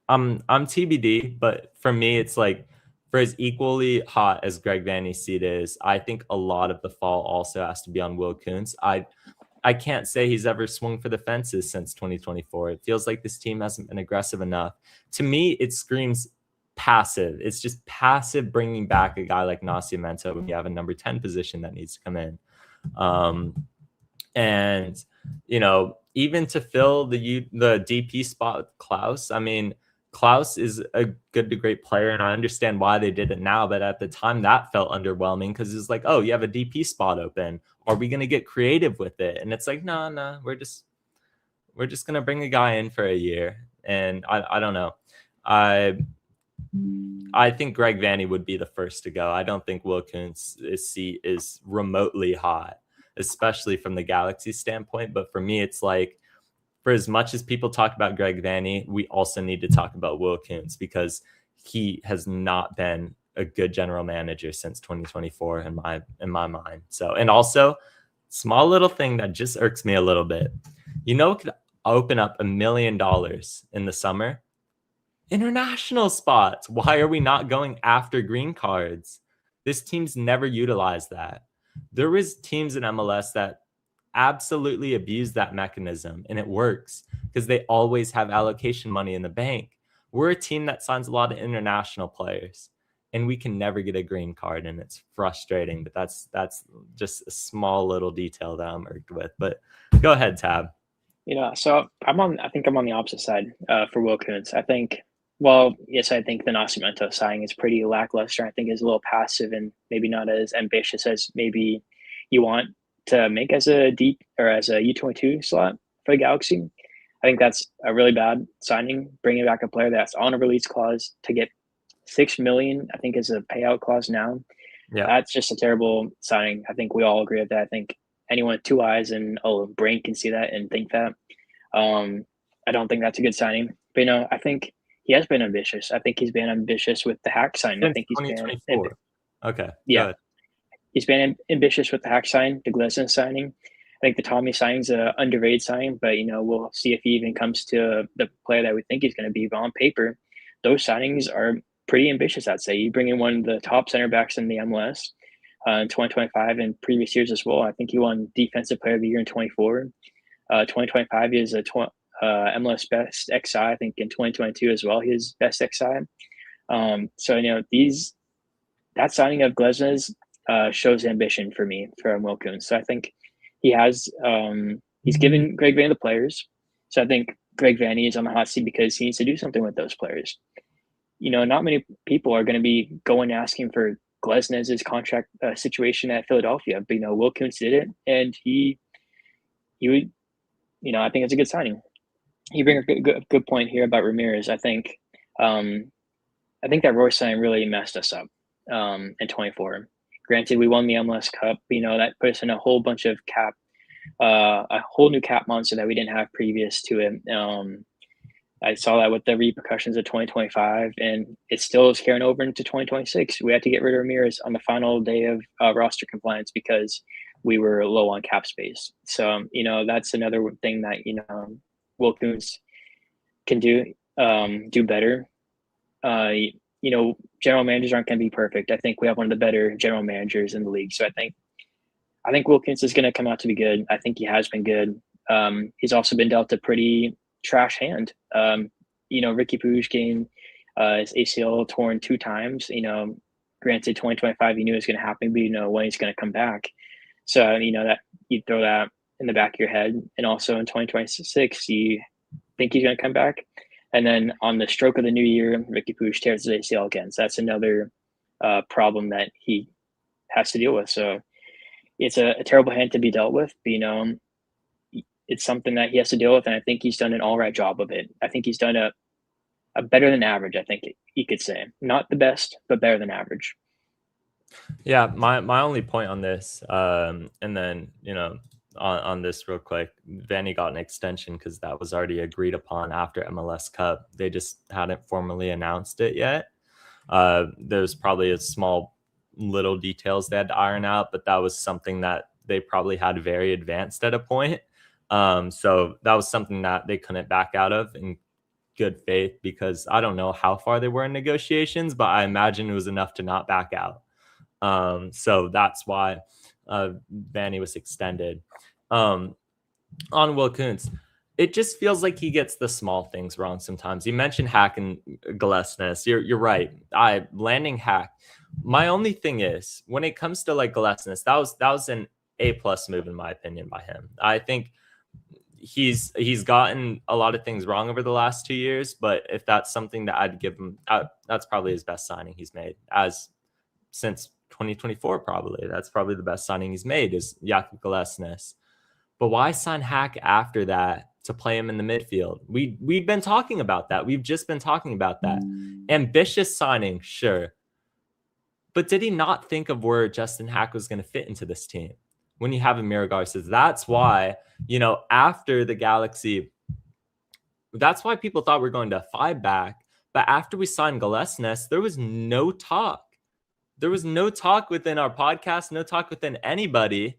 I'm TBD, but for me, it's like, for as equally hot as Greg Vanney's seat is, I think a lot of the fall also has to be on Will Kuntz. I can't say he's ever swung for the fences since 2024. It feels like this team hasn't been aggressive enough. To me, it screams passive. It's just passive bringing back a guy like Nascimento when you have a number 10 position that needs to come in. And, even to fill the DP spot with Klaus, I mean, Klaus is a good to great player, and I understand why they did it now, but at the time that felt underwhelming, because it's like, oh, you have a DP spot open. Are we going to get creative with it? And it's like, no, we're just going to bring a guy in for a year. And I don't know. I think Greg Vanney would be the first to go. I don't think Will Kuntz's seat is remotely hot, especially from the Galaxy standpoint. But for me, it's like, for as much as people talk about Greg Vanney, we also need to talk about Will Kuntz, because he has not been a good general manager since 2024 in my mind. So, and also, small little thing that just irks me a little bit. It could open up $1 million in the summer International spots. Why are we not going after green cards? This team's never utilized that. There was teams in MLS that absolutely abuse that mechanism, and it works because they always have allocation money in the bank. We're a team that signs a lot of international players, and we can never get a green card, and it's frustrating. But that's just a small little detail that I'm irked with. But go ahead, Tab. So I think I'm on the opposite side for Will Kuntz. I think, well, yes, I think the Nascimento signing is pretty lackluster. I think is a little passive and maybe not as ambitious as maybe you want to make as a D or as a U22 slot for the Galaxy. I think that's a really bad signing, bringing back a player that's on a release clause to get $6 million, I think, is a payout clause now. Yeah, That's just a terrible signing. I think we all agree with that. I think anyone with two eyes and a brain can see that and think that. I don't think that's a good signing. But I think he has been ambitious. I think he's been ambitious with the hack sign. I think he's been 2024. Okay. Yeah. He's been ambitious with the hack sign, the Glesson signing. I think the Tommy signing's an underrated signing, but we'll see if he even comes to the player that we think he's going to be. But on paper, those signings are pretty ambitious, I'd say. You bring in one of the top center backs in the MLS in 2025 and previous years as well. I think he won Defensive Player of the Year in 24. 2025 he is a MLS Best XI. I think in 2022 as well, he is Best XI. That signing of Glesnes shows ambition for me from Will Kuntz. So I think he has he's given Greg Vanney the players. So I think Greg Vanney is on the hot seat because he needs to do something with those players. Not many people are going to be going asking for Glesnes' contract situation at Philadelphia, but Will Kuntz did it, and he would. I think it's a good signing. You bring a good point here about Ramirez. I think that Royce signing really messed us up in 24. Granted, we won the MLS Cup. That put us in a whole bunch of a whole new cap monster that we didn't have previous to it. I saw that with the repercussions of 2025, and it still is carrying over into 2026. We had to get rid of Ramirez on the final day of roster compliance because we were low on cap space. So, that's another thing that, Will Kuntz can do better. General managers aren't going to be perfect. I think we have one of the better general managers in the league. So I think Will Kuntz is going to come out to be good. I think he has been good. He's also been dealt a pretty trash hand. Ricky Puig getting his ACL torn 2 times. Granted, 2025 he knew it was going to happen, but when he's going to come back. So that you throw that in the back of your head, and also in 2026 you think he's going to come back, and then on the stroke of the new year, Ricky Puig tears his ACL again. So that's another problem that he has to deal with. So it's a terrible hand to be dealt with, but it's something that he has to deal with, and I think he's done an all right job of it. I think he's done a better than average. I think you could say, not the best, but better than average. Yeah, my only point on this, and then on this real quick, Vanney got an extension because that was already agreed upon after MLS Cup. They just hadn't formally announced it yet. There's probably a small little details they had to iron out, but that was something that they probably had very advanced at a point. So that was something that they couldn't back out of in good faith, because I don't know how far they were in negotiations, but I imagine it was enough to not back out. So that's why Vanney was extended. On Will Kuntz, it just feels like he gets the small things wrong sometimes. You mentioned Hack and Glesnes. You're right. Landing Hack. My only thing is, when it comes to Glesnes, that was an A+ move in my opinion by him. I think he's gotten a lot of things wrong over the last 2 years, but if that's something that I'd give him, that's probably his best signing he's made since 2024. Probably that's probably the best signing he's made is Jakub Glesnes. But why sign Hack after that to play him in the midfield? We've been talking about that. We've just been talking about that. Ambitious signing, sure. But did he not think of where Justin Hack was going to fit into this team? When you have Amir Garces, that's why, after the Galaxy, that's why people thought we were going to 5-back. But after we signed Glesnes, there was no talk. There was no talk within our podcast, no talk within anybody.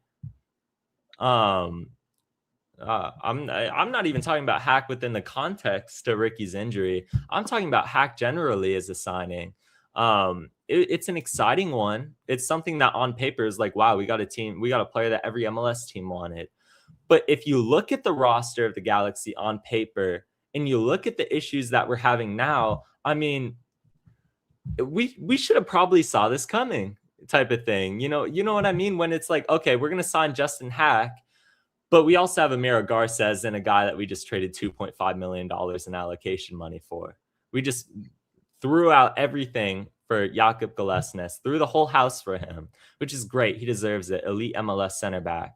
I'm not even talking about Hack within the context of Ricky's injury. I'm talking about Hack generally as a signing. It's an exciting one. It's something that on paper is like, wow, we got a player that every MLS team wanted. But if you look at the roster of the Galaxy on paper and you look at the issues that we're having now, I mean, we should have probably saw this coming, type of thing. You know what I mean? When it's like, okay, we're gonna sign Justin Hack, but we also have Amira Garces and a guy that we just traded $2.5 million in allocation money for. We just threw out everything for Jakub Golesnes, threw the whole house for him, which is great. He deserves it. Elite MLS center back.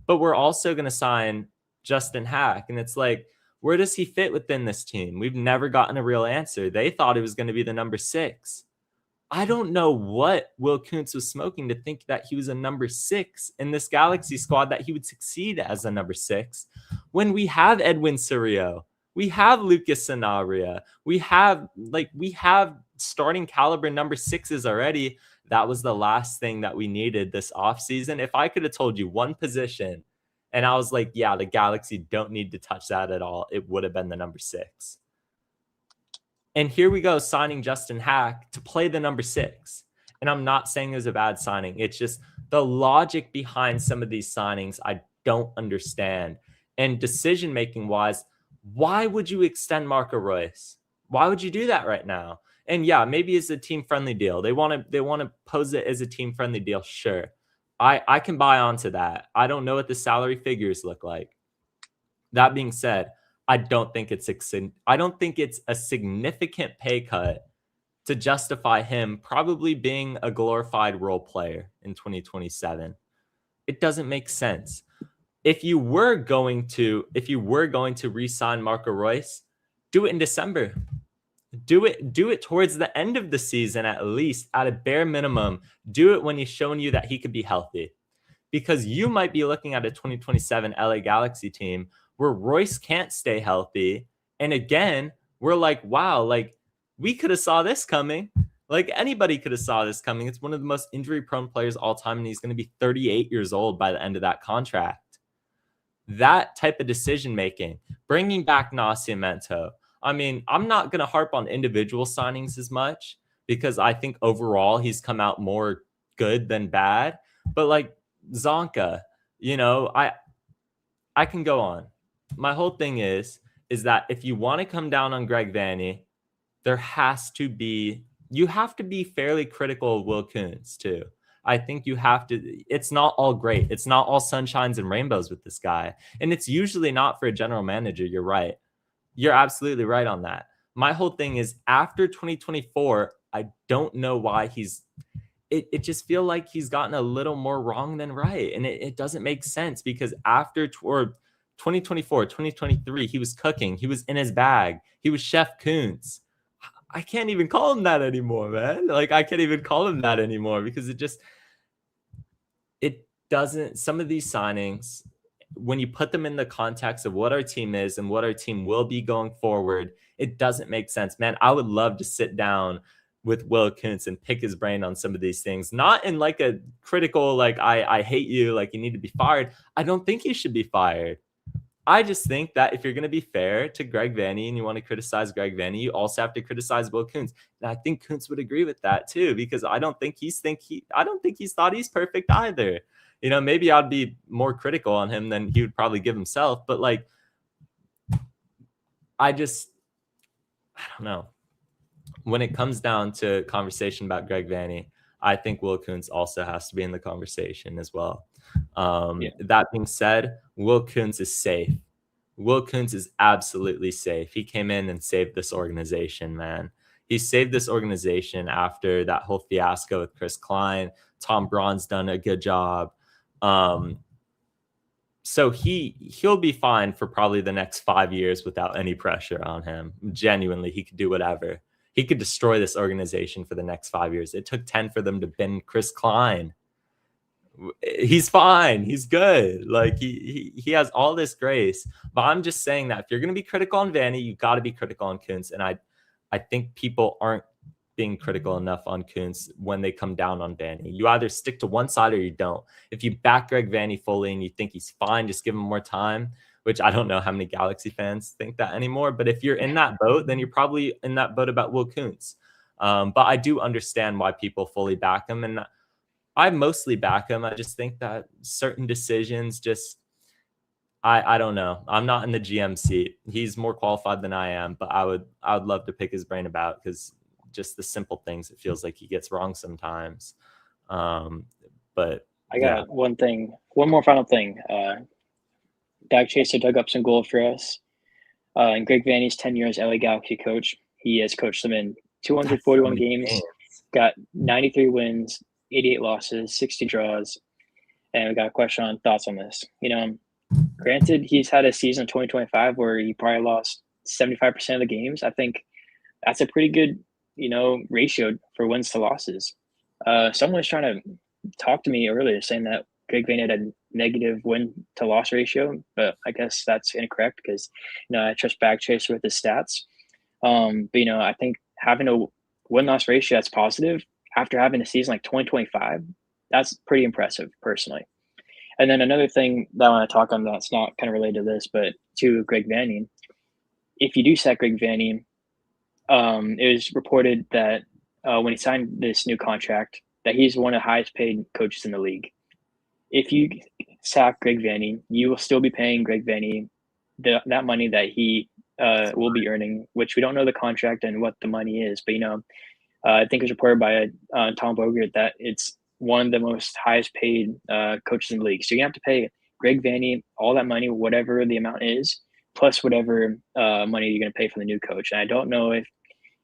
But we're also going to sign Justin Hack. And it's like, where does he fit within this team? We've never gotten a real answer. They thought it was going to be the number 6. I don't know what Will Kuntz was smoking to think that he was a number 6 in this Galaxy squad, that he would succeed as a number 6 when we have Edwin Cerrillo, we have Lucas Sanabria, we have starting caliber number 6s already. That was the last thing that we needed this offseason. If I could have told you one position and I was like, yeah, the Galaxy don't need to touch that at all, it would have been the number 6. And here we go, signing Justin Hack to play the number 6. And I'm not saying it was a bad signing. It's just the logic behind some of these signings I don't understand. And decision-making wise, why would you extend Marco Reus? Why would you do that right now? And yeah, maybe it's a team-friendly deal. They want to pose it as a team-friendly deal. Sure. I can buy onto that. I don't know what the salary figures look like. That being said, I don't think it's a significant pay cut to justify him probably being a glorified role player in 2027. It doesn't make sense. If you were going to re-sign Marco Reus, do it in December. Do it towards the end of the season, at least, at a bare minimum. Do it when he's shown you that he could be healthy. Because you might be looking at a 2027 LA Galaxy team where Royce can't stay healthy. And again, we're like, wow, like we could have saw this coming. Like anybody could have saw this coming. It's one of the most injury-prone players all time, and he's going to be 38 years old by the end of that contract. That type of decision-making, bringing back Nascimento. I mean, I'm not going to harp on individual signings as much because I think overall he's come out more good than bad. But like Zonka, I can go on. My whole thing is that if you want to come down on Greg Vanney, you have to be fairly critical of Will Kuntz too. I think you have to. It's not all great. It's not all sunshines and rainbows with this guy. And it's usually not for a general manager. You're right. You're absolutely right on that. My whole thing is after 2024, I don't know why it just feel like he's gotten a little more wrong than right. And it doesn't make sense because after 2024, 2023, he was cooking. He was in his bag. He was Chef Kuntz. I can't even call him that anymore, man. Like, I can't even call him that anymore because it doesn't, some of these signings, when you put them in the context of what our team is and what our team will be going forward, it doesn't make sense, man. I would love to sit down with Will Kuntz and pick his brain on some of these things, not in like a critical, like, I hate you, like you need to be fired. I don't think you should be fired. I just think that if you're going to be fair to Greg Vanney and you want to criticize Greg Vanney, you also have to criticize Will Kuntz. And I think Kuntz would agree with that too, because I don't think he's thought he's perfect either. Maybe I'd be more critical on him than he would probably give himself. But like, I don't know. When it comes down to conversation about Greg Vanney, I think Will Kuntz also has to be in the conversation as well. That being said, Will Kuntz is safe. Will Kuntz is absolutely safe. He came in and saved this organization, man. He saved this organization after that whole fiasco with Chris Klein. Tom Braun's done a good job. So he'll be fine for probably the next 5 years without any pressure on him. Genuinely, he could do whatever. He could destroy this organization for the next 5 years. It took 10 for them to bend Chris Klein. He's fine. He's good. Like he has all this grace. But I'm just saying that if you're going to be critical on Vanney, you got to be critical on Kuntz. And I think people aren't being critical enough on Kuntz when they come down on Vanney. You either stick to one side or you don't. If you back Greg Vanney fully and you think he's fine, just give him more time. which I don't know how many Galaxy fans think that anymore. But if you're in that boat, then you're probably in that boat about Will Kuntz. But I do understand why people fully back him, and I mostly back him. I just think that certain decisions just I don't know. I'm not in the GM seat. He's more qualified than I am, but I would love to pick his brain about, because just the simple things it feels like he gets wrong sometimes. But I got one more final thing. Dak Chaser dug up some gold for us. In Greg Vanney's 10 years LA Galaxy coach, he has coached them in 241 games, got 93 wins, 88 losses, 60 draws. And we got a question on thoughts on this. Granted, he's had a season in 2025 where he probably lost 75% of the games. I think that's a pretty good, ratio for wins to losses. Someone was trying to talk to me earlier saying that Greg Vanney had a negative win to loss ratio, but I guess that's incorrect because, I trust Bagchaser with his stats. But, I think having a win-loss ratio that's positive after having a season like 2025, that's pretty impressive personally. And then another thing that I want to talk on that's not kind of related to this, but to Greg Vanney, if you do sack Greg Vanney, it was reported that when he signed this new contract, that he's one of the highest paid coaches in the league. If you sack Greg Vanney, you will still be paying Greg Vanney that money that he will be earning, which we don't know the contract and what the money is. But, I think it was reported by Tom Bogert that it's one of the most highest paid coaches in the league. So you have to pay Greg Vanney all that money, whatever the amount is, plus whatever money you're going to pay for the new coach. And I don't know if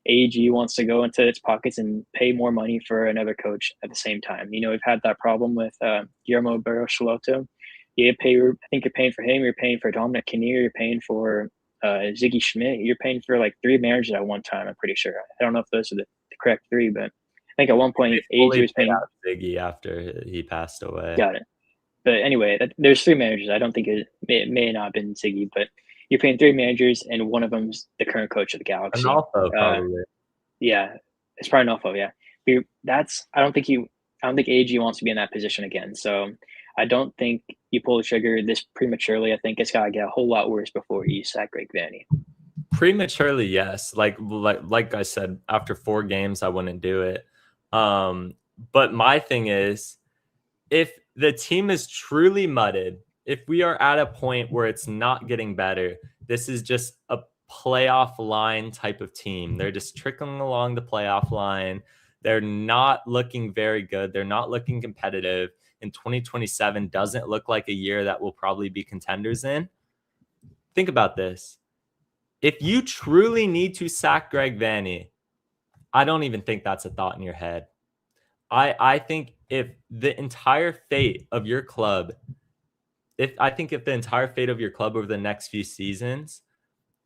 AEG wants to go into its pockets and pay more money for another coach at the same time. We've had that problem with Guillermo Barros-Schelotto. I think you're paying for him, you're paying for Dominic Kinnear, you're paying for Ziggy Schmidt. You're paying for like 3 managers at one time, I'm pretty sure. I don't know if those are the correct 3, but I think at one point AEG was paying Ziggy after he passed away. Got it. But anyway, there's 3 managers. I don't think it may not have been Ziggy, but you're paying 3 managers, and one of them's the current coach of the Galaxy. Analfo, probably. Yeah, it's probably Analfo. Yeah, I don't think AEG wants to be in that position again. So I don't think you pull the trigger this prematurely. I think it's got to get a whole lot worse before you sack Greg Vanney. Prematurely, yes. Like I said, after 4 games, I wouldn't do it. But my thing is, if the team is truly mudded, if we are at a point where it's not getting better, this is just a playoff line type of team. They're just trickling along the playoff line. They're not looking very good. They're not looking competitive. And 2027 doesn't look like a year that we'll probably be contenders in. Think about this. If you truly need to sack Greg Vanney, I don't even think that's a thought in your head. I think if the entire fate of your club, if the entire fate of your club over the next few seasons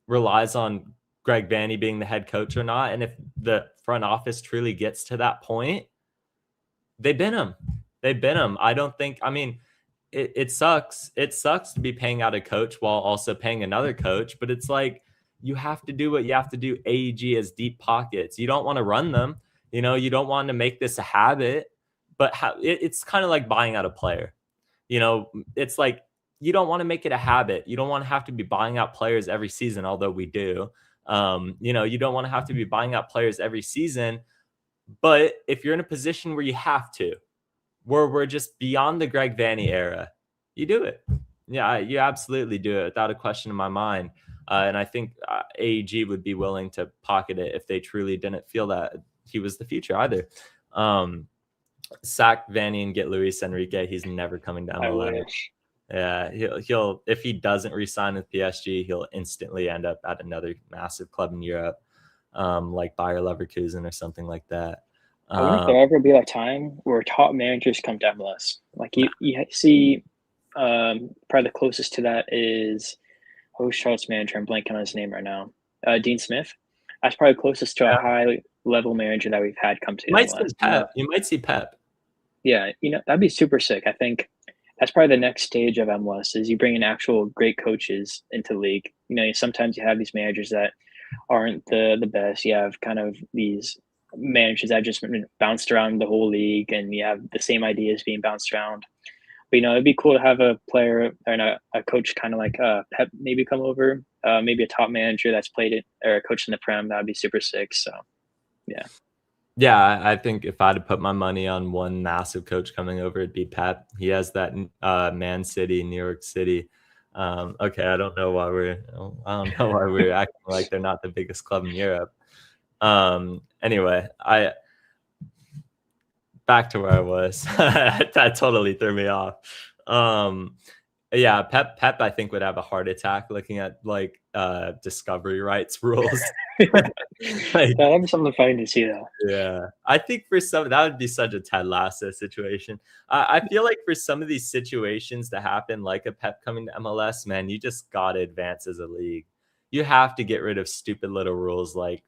relies on Greg Vanney being the head coach or not, and if the front office truly gets to that point, they bin him. It sucks. It sucks to be paying out a coach while also paying another coach, but it's like you have to do what you have to do. AEG has deep pockets. You don't want to run them. You don't want to make this a habit, but it's kind of like buying out a player. It's like you don't want to make it a habit. You don't want to have to be buying out players every season, although we do. You don't want to have to be buying out players every season. But if you're in a position where you have to, where we're just beyond the Greg Vanney era, you do it. Yeah, you absolutely do it without a question in my mind. And I think AEG would be willing to pocket it if they truly didn't feel that he was the future either. Sack Vanney and get Luis Enrique. He's never coming down the ladder. Yeah, he'll if he doesn't re-sign with PSG, he'll instantly end up at another massive club in Europe, like Bayer Leverkusen or something like that. I wonder if there'll ever be a time where top managers come to MLS. Like you see, probably the closest to that is Charlotte's manager. I'm blanking on his name right now. Dean Smith. That's probably closest to a high level manager that we've had come to MLS. You might see Pep. Yeah, that'd be super sick. I think that's probably the next stage of MLS is you bring in actual great coaches into the league. Sometimes you have these managers that aren't the best. You have kind of these managers that just been bounced around the whole league, and you have the same ideas being bounced around. But it'd be cool to have a player and a coach kind of like Pep maybe come over, maybe a top manager that's played it or a coach in the Prem. That'd be super sick. So yeah. Yeah, I think if I had to put my money on one massive coach coming over, it'd be Pep. He has that Man City, New York City. Okay, I don't know why we're acting like they're not the biggest club in Europe. Anyway, back to where I was. That totally threw me off. Yeah, Pep I think would have a heart attack looking at like discovery rights rules. Like, that'd be something funny to see though. Yeah, I think for some that would be such a Ted Lasso situation. I feel like for some of these situations to happen, like a Pep coming to MLS, man, you just gotta advance as a league. You have to get rid of stupid little rules like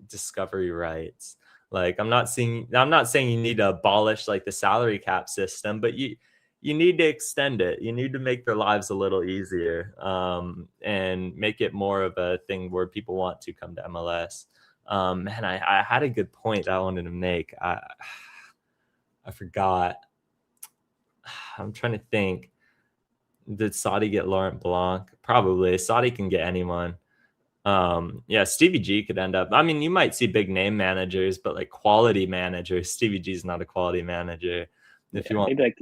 discovery rights. Like I'm not saying you need to abolish like the salary cap system, but you need to extend it. You need to make their lives a little easier, and make it more of a thing where people want to come to MLS. Man, I had a good point that I wanted to make. I forgot. I'm trying to think. Did Saudi get Laurent Blanc? Probably. Saudi can get anyone. Yeah, Stevie G could end up. I mean, you might see big name managers, but like quality managers. Stevie G's not a quality manager. If you want, maybe like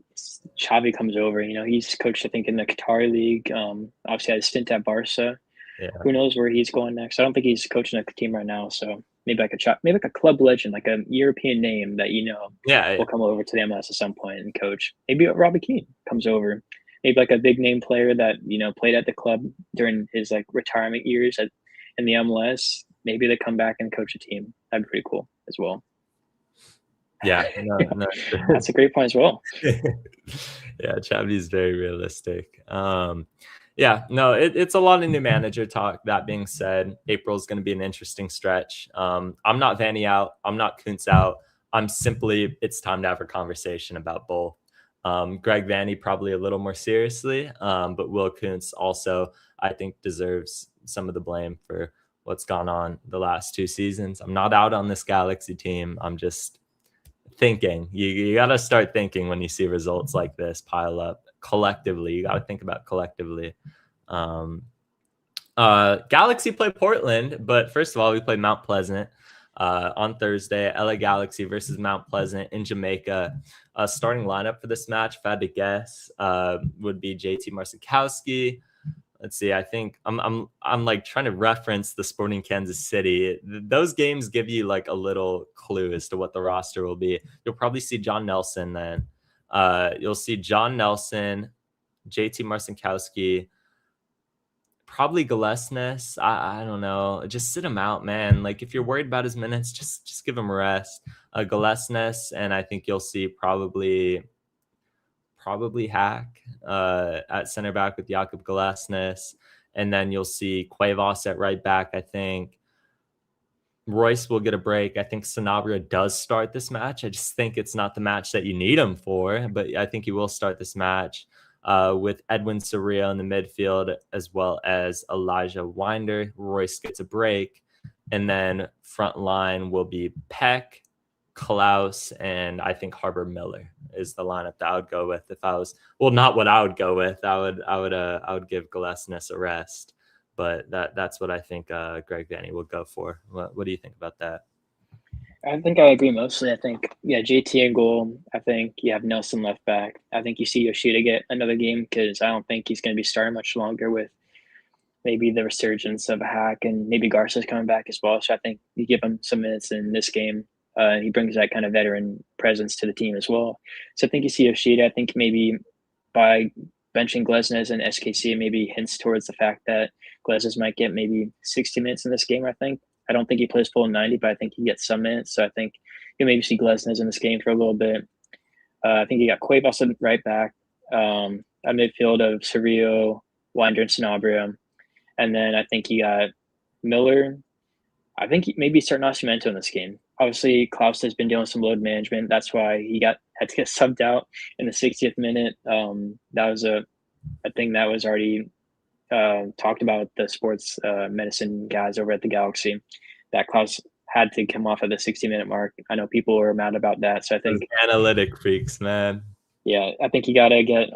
Xavi comes over. He's coached I think in the Qatar league. Obviously had a stint at Barca. Yeah. Who knows where he's going next? I don't think he's coaching a team right now. So maybe like maybe like a club legend, like a European name that will come over to the MLS at some point and coach. Maybe Robbie Keane comes over. Maybe like a big name player that played at the club during his like retirement years in the MLS. Maybe they come back and coach a team. That'd be pretty cool as well. Yeah, no. That's a great point as well. Yeah, Xavi's very realistic. Yeah, no, it's a lot of new manager talk. That being said, April is going to be an interesting stretch. I'm not Vanny out. I'm not Kuntz out. It's time to have a conversation about both. Greg Vanny probably a little more seriously, but Will Kuntz also, I think, deserves some of the blame for what's gone on the last 2 seasons. I'm not out on this Galaxy team. I'm just thinking. You got to start thinking when you see results like this pile up collectively. You got to think about collectively. Galaxy play Portland, but first of all, we play Mount Pleasant on Thursday. LA Galaxy versus Mount Pleasant in Jamaica. Starting lineup for this match, if I had to guess, would be JT Marcinkowski. Let's see. I think I'm like trying to reference the Sporting Kansas City. Those games give you like a little clue as to what the roster will be. You'll probably see John Nelson then. You'll see John Nelson, JT Marcinkowski, probably Gillespie. I don't know. Just sit him out, man. Like if you're worried about his minutes, just give him a rest. Gillespie, and I think you'll see probably Hack at center back with Jakub Gillespie, and then you'll see Cuevas at right back. I think Royce will get a break. I think Sanabria does start this match. I just think it's not the match that you need him for, but I think he will start this match with Edwin Cerrillo in the midfield, as well as Elijah Winder. Royce gets a break, and then front line will be Peck, Klaus, and I think Harbor Miller is the lineup that I would go with if I was, well, not what I would go with. I would give Gillespie a rest, but that's what I think Greg Vanny will go for. What do you think about that? I think I agree mostly. I think, yeah, JT in goal. I think you have Nelson left back. I think you see Yoshida get another game because I don't think he's going to be starting much longer with maybe the resurgence of a Hack, and maybe Garcia's coming back as well. So I think you give him some minutes in this game. He brings that kind of veteran presence to the team as well. So I think you see Yoshida. I think maybe by benching Glesnes and SKC, maybe hints towards the fact that Glesnes might get maybe 60 minutes in this game, I think. I don't think he plays full 90, but I think he gets some minutes. So I think you'll maybe see Glesnes in this game for a little bit. I think you got Cuevas right back, a midfield of Cerrillo, Winder, and Sanabria. And then I think you got Miller. I think maybe start Nascimento in this game. Obviously, Klaus has been doing some load management. That's why he had to get subbed out in the 60th minute. That was a thing that was already talked about the sports medicine guys over at the Galaxy, that Klaus had to come off at the 60-minute mark. I know people were mad about that. So I think those analytic freaks, man. Yeah, I think you gotta get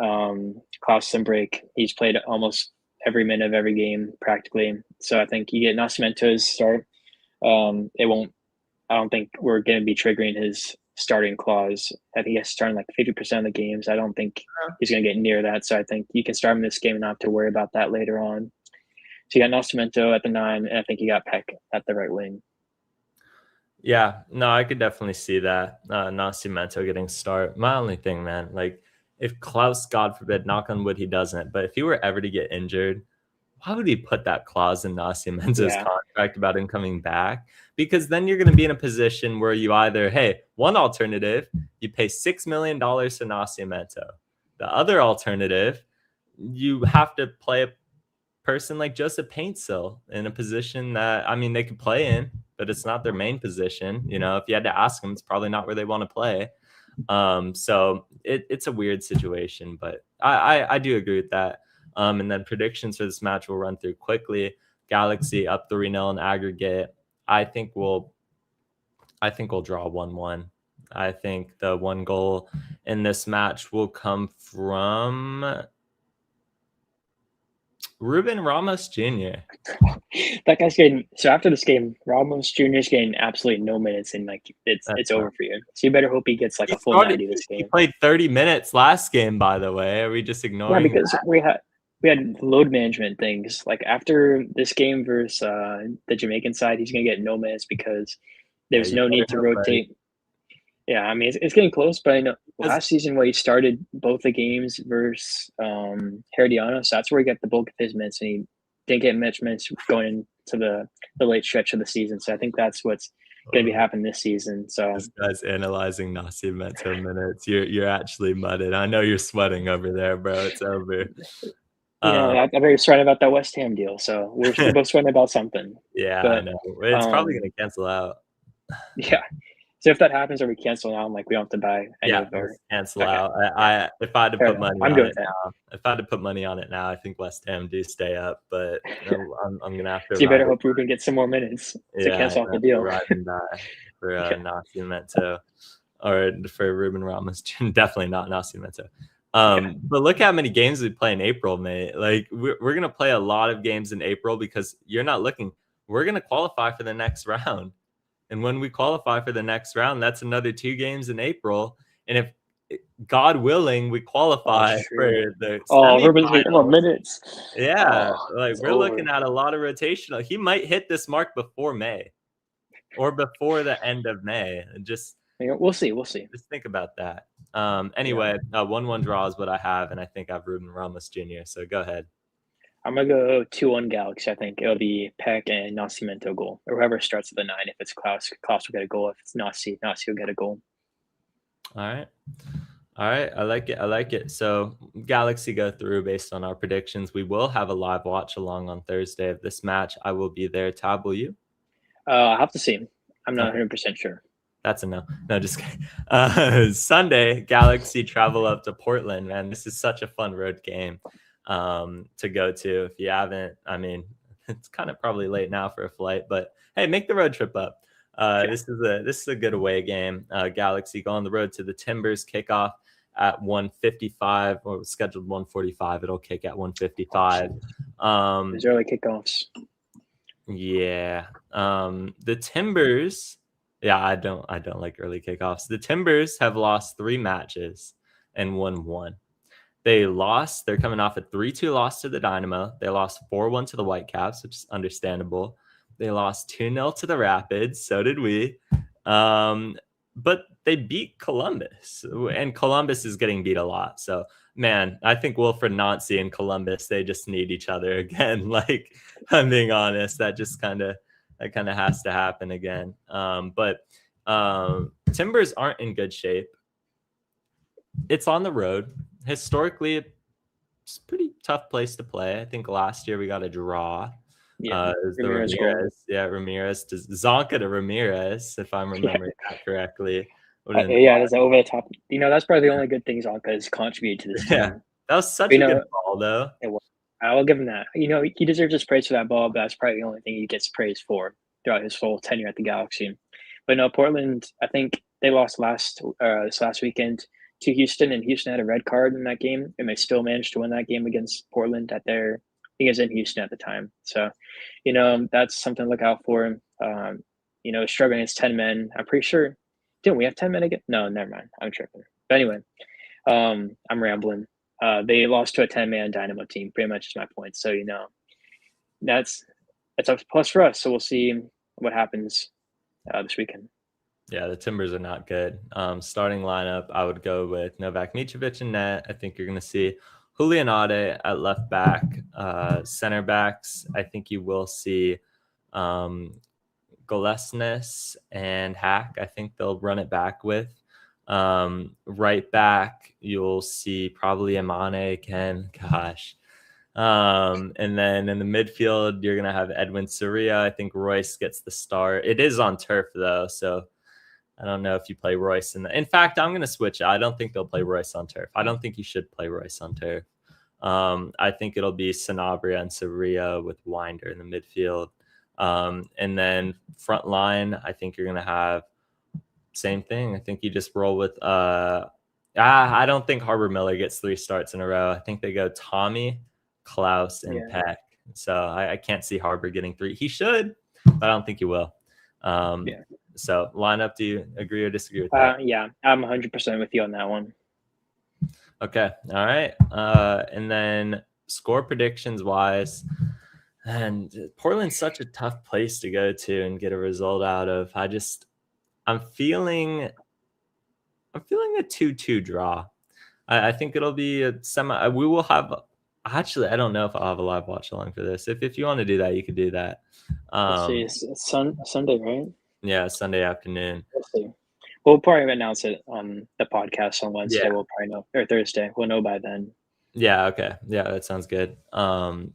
Klaus some break. He's played almost every minute of every game practically. So I think you get Nascimento's start. It won't. I don't think we're going to be triggering his starting clause. I think he's starting like 50% of the games. I don't think he's going to get near that. So I think you can start him this game and not have to worry about that later on. So you got Nascimento at the 9, and I think you got Peck at the right wing. Yeah, no, I could definitely see that. Nascimento getting start. My only thing, man, like if Klaus, God forbid, knock on wood, he doesn't, but if he were ever to get injured, why would he put that clause in Nascimento's contract about him coming back? Because then you're going to be in a position where you either, hey, one alternative, you pay $6 million to Nascimento. The other alternative, you have to play a person like Joseph Paintsil in a position that, I mean, they could play in, but it's not their main position. You know, if you had to ask them, it's probably not where they want to play. So it's a weird situation, but I do agree with that. And then predictions for this match will run through quickly. Galaxy up 3-0 in aggregate. I think we'll draw 1-1. I think the one goal in this match will come from Ruben Ramos Jr. That guy's getting, so after this game, Ramos Jr. is getting absolutely no minutes, and like it's over for you. So you better hope he gets like a full 90 this game. He played 30 minutes last game, by the way. Are we just ignoring? Yeah, because we had load management things. Like after this game versus the Jamaican side, he's gonna get no minutes because there's no need to rotate. Yeah, I mean it's getting close, but I know last season where he started both the games versus Herediano, so that's where he got the bulk of his minutes, and he didn't get much minutes going into the late stretch of the season. So I think that's what's going to be happening this season. So this guy's analyzing Nascimento minutes. You're actually mudded. I know you're sweating over there, bro. It's over. I'm very sweating about that West Ham deal. So we're both sweating about something. Yeah, but, I know. It's probably going to cancel out. Yeah. So if that happens or we cancel now, I'm like, we don't have to buy any of our cancel out. If I had to put money on it now, if I had to put money on it now, I think West Ham do stay up, but I'm gonna have to. So you better hope Ruben gets some more minutes to cancel off the deal. Ride and die for Nascimento or for Ruben Ramos. Definitely not Nascimento. But look how many games we play in April, mate. Like we're gonna play a lot of games in April because you're not looking. We're gonna qualify for the next round. And when we qualify for the next round, that's another 2 games in April. And if God willing, we qualify for the Ruben's getting more minutes. Yeah, we're looking at a lot of rotational. He might hit this mark before May, or before the end of May. And just we'll see. Just think about that. Anyway, 1-1 draw is what I have, and I think I have Ruben Ramos Jr. So go ahead. I'm going to go 2-1 Galaxy. I think it'll be Peck and Nascimento goal. Or whoever starts at the 9. If it's Klaus will get a goal. If it's Nasi will get a goal. All right. I like it. So Galaxy go through based on our predictions. We will have a live watch along on Thursday of this match. I will be there. Tab, will you? I'll have to see. I'm not 100% sure. That's a no. No, just kidding. Sunday, Galaxy travel up to Portland. Man, this is such a fun road game to go to. If you haven't, I mean, it's kind of probably late now for a flight, but hey, make the road trip up. This is a good away game. Galaxy go on the road to the Timbers. Kickoff at 1:55, or scheduled 1:45. It'll kick at 1:55. There's early kickoffs. Yeah. The Timbers. Yeah, I don't like early kickoffs. The Timbers have lost 3 matches and won 1. They're coming off a 3-2 loss to the Dynamo. They lost 4-1 to the Whitecaps, which is understandable. They lost 2-0 to the Rapids. So did we. But they beat Columbus, and Columbus is getting beat a lot. So, man, I think Wilfred Nancy and Columbus, they just need each other again. Like, I'm being honest, that kind of has to happen again. But Timbers aren't in good shape. It's on the road. Historically, it's a pretty tough place to play. I think last year we got a draw. Yeah, Ramirez. Ramirez. Zonka to Ramirez, if I'm remembering that correctly. That's over the top. That's probably the only good thing Zonka has contributed to this team. Yeah, that was such a good ball, though. I will give him that. He deserves his praise for that ball, but that's probably the only thing he gets praised for throughout his full tenure at the Galaxy. But no, Portland, I think they lost this last weekend to Houston, and Houston had a red card in that game, and they still managed to win that game against Portland at their, I think it was in Houston at the time. So, that's something to look out for. Struggling against 10 men. I'm pretty sure, didn't we have 10 men again? No, never mind. I'm tripping. But anyway, I'm rambling. They lost to a 10-man Dynamo team, pretty much is my point. So, that's a plus for us. So we'll see what happens this weekend. Yeah, the Timbers are not good. Starting lineup, I would go with Novak Mitrovic in net. I think you're going to see Julian Ade at left back. Center backs, I think you will see Golesnes and Hack. I think they'll run it back with. Right back, you'll see probably Amane again. Gosh. And then in the midfield, you're going to have Edwin Soria. I think Royce gets the start. It is on turf, though, so I don't know if you play Royce. In fact, I'm going to switch. I don't think they'll play Royce on turf. I don't think you should play Royce on turf. I think it'll be Sanabria and Soria with Winder in the midfield. And then front line, I think you're going to have same thing. I think you just roll with I don't think Harbor Miller gets 3 starts in a row. I think they go Tommy, Klaus, and Peck. So I can't see Harbor getting 3. He should, but I don't think he will. So lineup, do you agree or disagree with that? Yeah, I'm 100% with you on that one. Okay. All right. And then score predictions wise, and Portland's such a tough place to go to and get a result out of. I'm feeling a 2-2 draw. I think it'll be a semi. We will have. Actually, I don't know if I'll have a live watch along for this. If you want to do that, you could do that. Let's see. It's Sunday, right? Yeah, Sunday afternoon. Let's see. We'll probably announce it on the podcast on Wednesday. Yeah. We'll probably know, or Thursday. We'll know by then. Yeah. Okay. Yeah, that sounds good.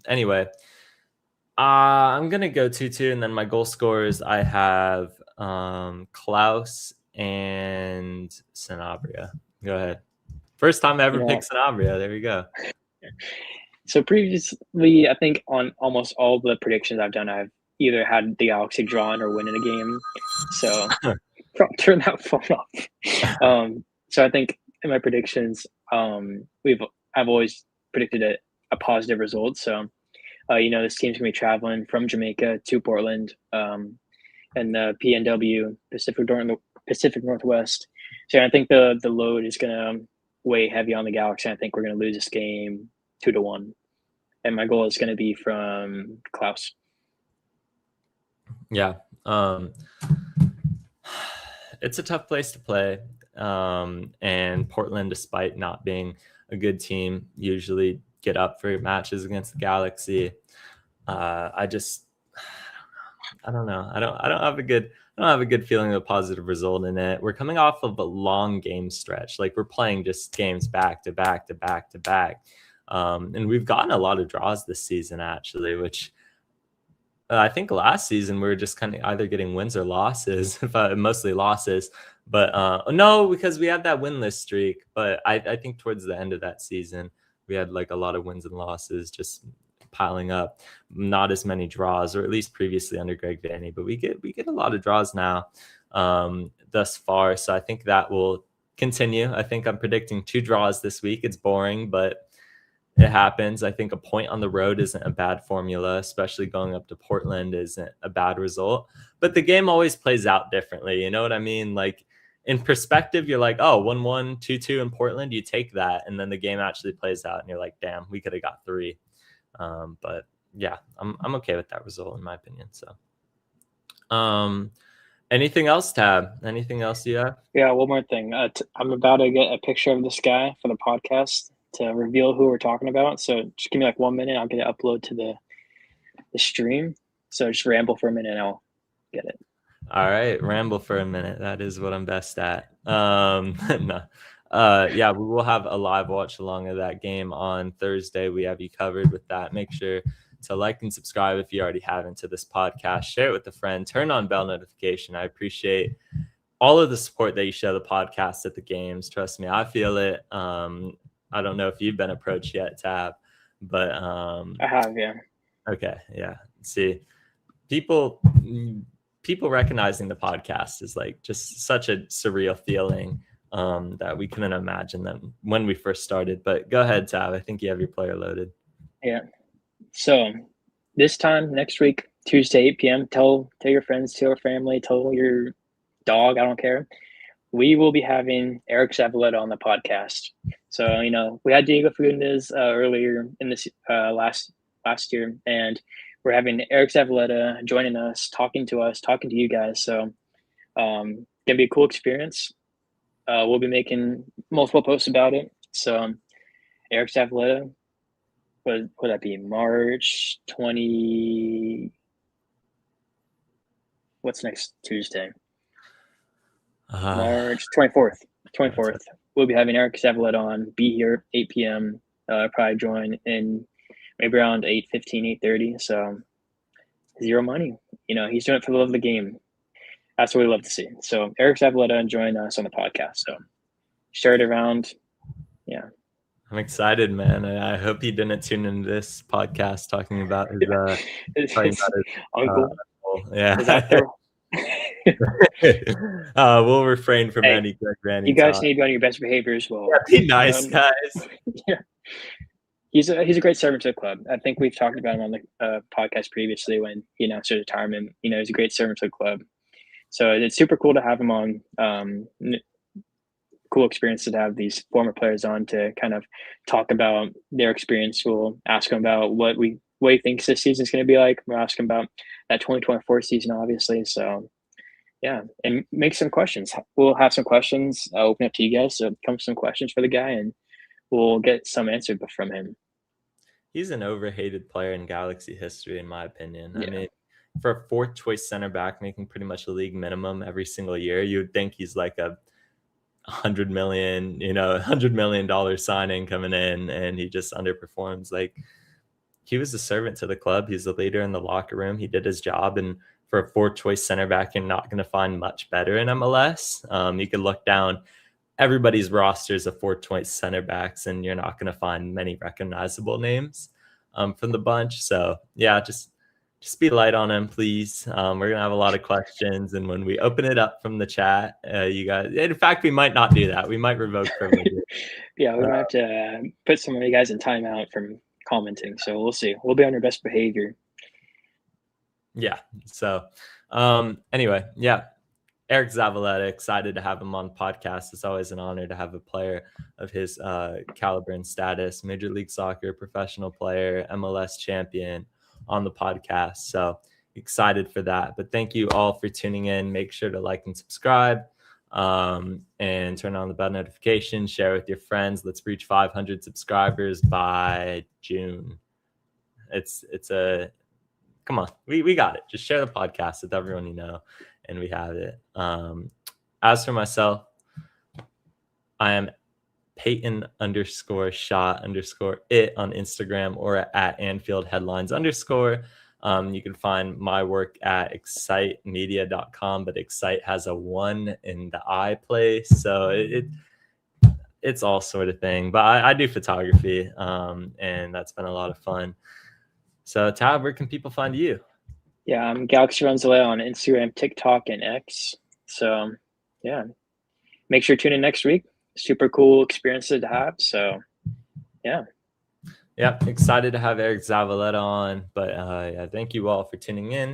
Anyway, I'm gonna go 2-2, and then my goal scorers I have Klaus and Sanabria. Go ahead. First time I ever picked Sanabria. There we go. So previously, I think on almost all the predictions I've done, I've either had the Galaxy drawn or winning a game. So turn that phone off. So I think in my predictions, I've always predicted a positive result. So this team's gonna be traveling from Jamaica to Portland, and the PNW Pacific Northwest. So I think the load is gonna weigh heavy on the Galaxy. I think we're gonna lose this game 2-1, and my goal is gonna be from Klaus. Yeah. It's a tough place to play. And Portland, despite not being a good team, usually get up for matches against the Galaxy. I don't know. I don't have a good feeling of a positive result in it. We're coming off of a long game stretch. Like, we're playing just games back to back to back to back. And we've gotten a lot of draws this season, actually, which I think last season we were just kind of either getting wins or losses, mostly losses. But no, because we had that winless streak. But I think towards the end of that season, we had like a lot of wins and losses just piling up. Not as many draws, or at least previously under Greg Danny. But we get a lot of draws now thus far. So I think that will continue. I think I'm predicting 2 draws this week. It's boring, but it happens. I think a point on the road isn't a bad formula, especially going up to Portland isn't a bad result. But the game always plays out differently. You know what I mean? Like, in perspective, you're like, oh, 1-1, 2-2 in Portland, you take that. And then the game actually plays out and you're like, damn, we could have got 3. But yeah, I'm okay with that result in my opinion. So anything else, Tab? Anything else you have? Yeah, one more thing. I'm about to get a picture of this guy for the podcast to reveal who we're talking about. So just give me like 1 minute. I'll get it upload to the stream. So just ramble for a minute and I'll get it. All right. Ramble for a minute. That is what I'm best at. No. Yeah, we will have a live watch along of that game on Thursday. We have you covered with that. Make sure to like and subscribe if you already haven't to this podcast. Share it with a friend. Turn on bell notification. I appreciate all of the support that you show the podcast at the games. Trust me, I feel it. I don't know if you've been approached yet, Tab, but I have, yeah. Okay, yeah. See, people recognizing the podcast is like just such a surreal feeling. that we couldn't imagine them when we first started. But go ahead, Tab. I think you have your player loaded. Yeah. So this time next week, Tuesday, 8 p.m. Tell your friends, tell your family, tell your dog. I don't care. We will be having Eric Zavaleta on the podcast. So we had Diego Fagundez earlier in this last year, and we're having Eric Zavaleta joining us, talking to you guys. So gonna be a cool experience. We'll be making multiple posts about it. So Eric Zavaleta, would that be March 20? What's next Tuesday? March 24th. 24th. We'll be having Eric Zavaleta on. Be here 8 p.m. Probably join in maybe around 8:15, 8:30. So zero money. He's doing it for the love of the game. That's what we love to see. So Eric Zavaleta join us on the podcast. So share it around. Yeah. I'm excited, man. I hope he didn't tune into this podcast talking about his uncle. Yeah. His actor. We'll refrain from any good granny. You guys need to be on your best behavior as well. Yeah, be nice, guys. Yeah. He's a great servant to the club. I think we've talked about him on the podcast previously when he announced his retirement. He's a great servant to the club. So it's super cool to have him on. Cool experience to have these former players on to kind of talk about their experience. We'll ask him about what he thinks this season is going to be like. We'll ask him about that 2024 season, obviously. So, yeah, and make some questions. We'll have some questions. I'll open up to you guys. So come some questions for the guy, and we'll get some answered from him. He's an overhated player in Galaxy history, in my opinion. Yeah. I mean, for a fourth choice center back making pretty much a league minimum every single year, you would think he's like a $100 million signing coming in, and he just underperforms. Like, he was a servant to the club. He's the leader in the locker room. He did his job, and for a fourth choice center back, you're not going to find much better in MLS. You could look down everybody's rosters of fourth choice center backs, and you're not going to find many recognizable names from the bunch. So yeah, just be light on him, please. We're going to have a lot of questions. And when we open it up from the chat, you guys, in fact, we might not do that. We might revoke privileges. Yeah, we might have to put some of you guys in timeout from commenting. So we'll see. We'll be on your best behavior. Yeah. So anyway, yeah. Eric Zavaleta, excited to have him on the podcast. It's always an honor to have a player of his caliber and status, Major League Soccer, professional player, MLS champion, on the podcast. So excited for that. But thank you all for tuning in. Make sure to like and subscribe, and turn on the bell notification. Share with your friends. Let's reach 500 subscribers by June. Come on, we got it. Just share the podcast with everyone you know, and we have it. As for myself, I am Peyton_shot_it on Instagram, or at Anfield Headlines _. You can find my work at excitemedia.com, but Excite has a 1 in the I place, so it's all sort of thing. But I do photography, and that's been a lot of fun. So Tab, where can people find you? Yeah, I'm Galaxy Runzale on Instagram, TikTok, and X. So yeah, make sure to tune in next week. Super cool experiences to have. So yeah. Yeah, excited to have Eric Zavaleta on. But yeah, thank you all for tuning in.